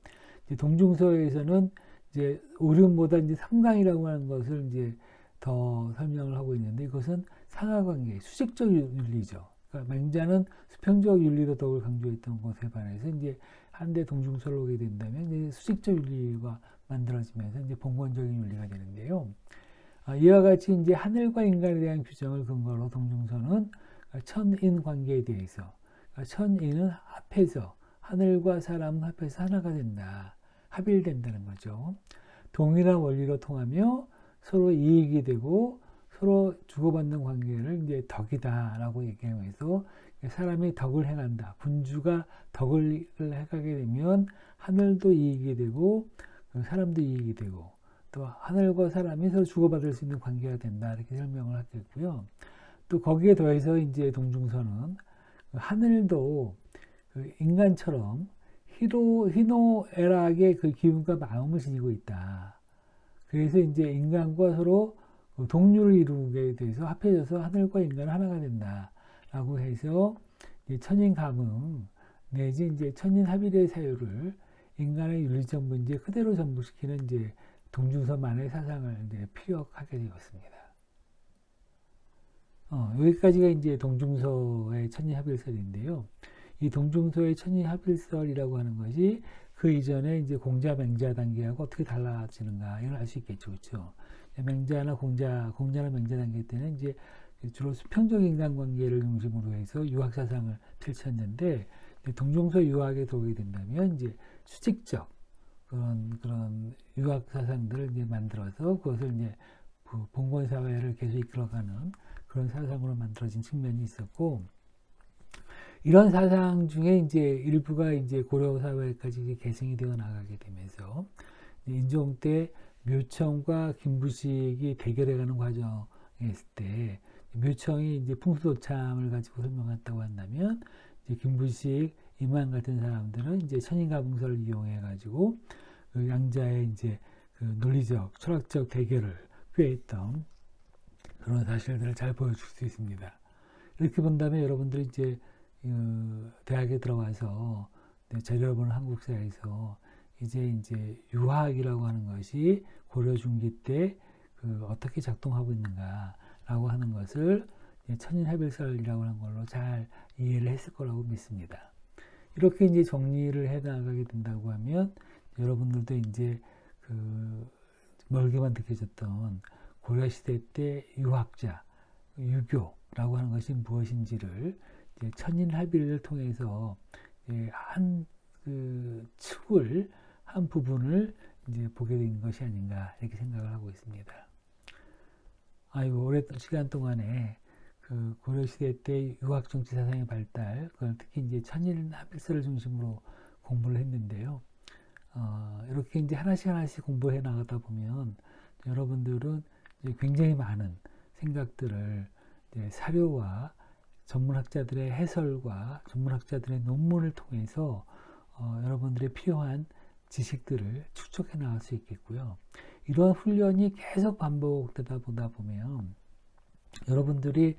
이제 동중서에서는 이제 오륜보다 이제 삼강이라고 하는 것을 이제 더 설명을 하고 있는데, 이것은 상하관계, 수직적 윤리죠. 그러니까 맹자는 수평적 윤리 도덕을 강조했던 것에 반해서 이제 한대 동중서를 오게 된다면 이제 수직적 윤리가 만들어지면서 이제 봉건적인 윤리가 되는데요. 이와 같이 이제 하늘과 인간에 대한 규정을 근거로 동중서는 천인 관계에 대해서 천인은 합해서 하늘과 사람은 합해서 하나가 된다. 합일된다는 거죠. 동일한 원리로 통하며 서로 이익이 되고 서로 주고받는 관계를 이제 덕이다라고 얘기하면서 사람이 덕을 행한다. 군주가 덕을 행하게 되면 하늘도 이익이 되고 사람도 이익이 되고 또 하늘과 사람이 서로 주고받을 수 있는 관계가 된다. 이렇게 설명을 하겠고요. 또 거기에 더해서 이제 동중서는 하늘도 그 인간처럼 희노애락의 그 기운과 마음을 지니고 있다. 그래서 이제 인간과 서로 동류를 이루게 돼서 합해져서 하늘과 인간은 하나가 된다라고 해서 천인감응 내지 이제 천인합일의 사유를 인간의 윤리적 문제 그대로 전부시키는 이제 동중서만의 사상을 이제 피력하게 되었습니다. 여기까지가 이제 동중서의 천인합일설인데요. 이 동중서의 천인합일설이라고 하는 것이 그 이전에 이제 공자, 맹자 단계하고 어떻게 달라지는가 이걸 알 수 있겠죠, 그렇죠? 맹자나 공자나 맹자 단계 때는 이제 주로 수평적 인간관계를 중심으로 해서 유학 사상을 펼쳤는데 동중서 유학에 들어오게 된다면 이제 수직적 그런 유학 사상들을 이제 만들어서 그것을 이제 봉건 사회를 계속 이끌어가는 그런 사상으로 만들어진 측면이 있었고, 이런 사상 중에 이제 일부가 이제 고려 사회까지 계승이 되어 나가게 되면서 인종 때 묘청과 김부식이 대결해가는 과정에 있을 때 묘청이 이제 풍수도참을 가지고 설명했다고 한다면 이제 김부식, 임한 같은 사람들은 이제 천인가붕설을 이용해 가지고 그 양자의 이제 그 논리적, 철학적 대결을 꾀했던 그런 사실들을 잘 보여줄 수 있습니다. 이렇게 본다면 여러분들이 이제 대학에 들어가서 자료를 보는 한국사에서 이제 유학이라고 하는 것이 고려 중기 때 그 어떻게 작동하고 있는가라고 하는 것을 천인합일설이라고 하는 걸로 잘 이해를 했을 거라고 믿습니다. 이렇게 이제 정리를 해 나가게 된다고 하면 여러분들도 이제 그 멀게만 느껴졌던 고려 시대 때 유학자, 유교라고 하는 것이 무엇인지를 이제 천인합일을 통해서 한 그 축을 한 부분을 이제 보게 된 것이 아닌가 이렇게 생각을 하고 있습니다. 아이고 오랜 시간 동안에 그 고려 시대 때 유학 정치 사상의 발달, 그걸 특히 이제 천인합일설을 중심으로 공부를 했는데요. 이렇게 이제 하나씩 공부해 나가다 보면 여러분들은 이제 굉장히 많은 생각들을 이제 사료와 전문학자들의 해설과 전문학자들의 논문을 통해서 여러분들의 필요한 지식들을 축적해 나갈 수 있겠고요. 이러한 훈련이 계속 반복되다 보다 보면 여러분들이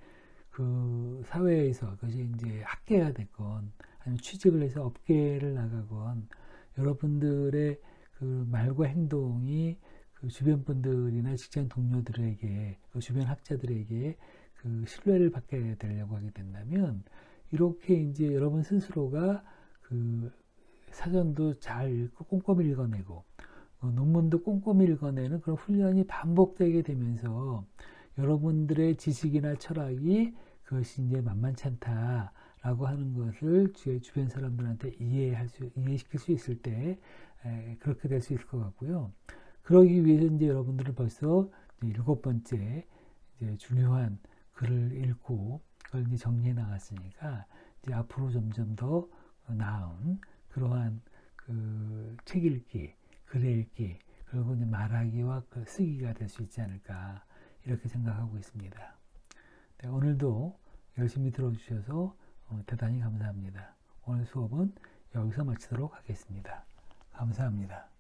그 사회에서 그것이 이제 학계가 됐건 아니면 취직을 해서 업계를 나가건 여러분들의 그 말과 행동이 그 주변 분들이나 직장 동료들에게 그 주변 학자들에게 그 신뢰를 받게 되려고 하게 된다면 이렇게 이제 여러분 스스로가 그 사전도 잘 읽고 꼼꼼히 읽어내고 논문도 꼼꼼히 읽어내는 그런 훈련이 반복되게 되면서 여러분들의 지식이나 철학이 그것이 이제 만만치 않다라고 하는 것을 주변 사람들한테 이해시킬 수 있을 때 그렇게 될 수 있을 것 같고요. 그러기 위해서 이제 여러분들은 벌써 이제 7번째 이제 중요한 글을 읽고 그걸 이제 정리해 나갔으니까 이제 앞으로 점점 더 나은 그러한 그 책 읽기, 글 읽기, 그리고 이제 말하기와 그 쓰기가 될 수 있지 않을까 이렇게 생각하고 있습니다. 네, 오늘도 열심히 들어주셔서 대단히 감사합니다. 오늘 수업은 여기서 마치도록 하겠습니다. 감사합니다.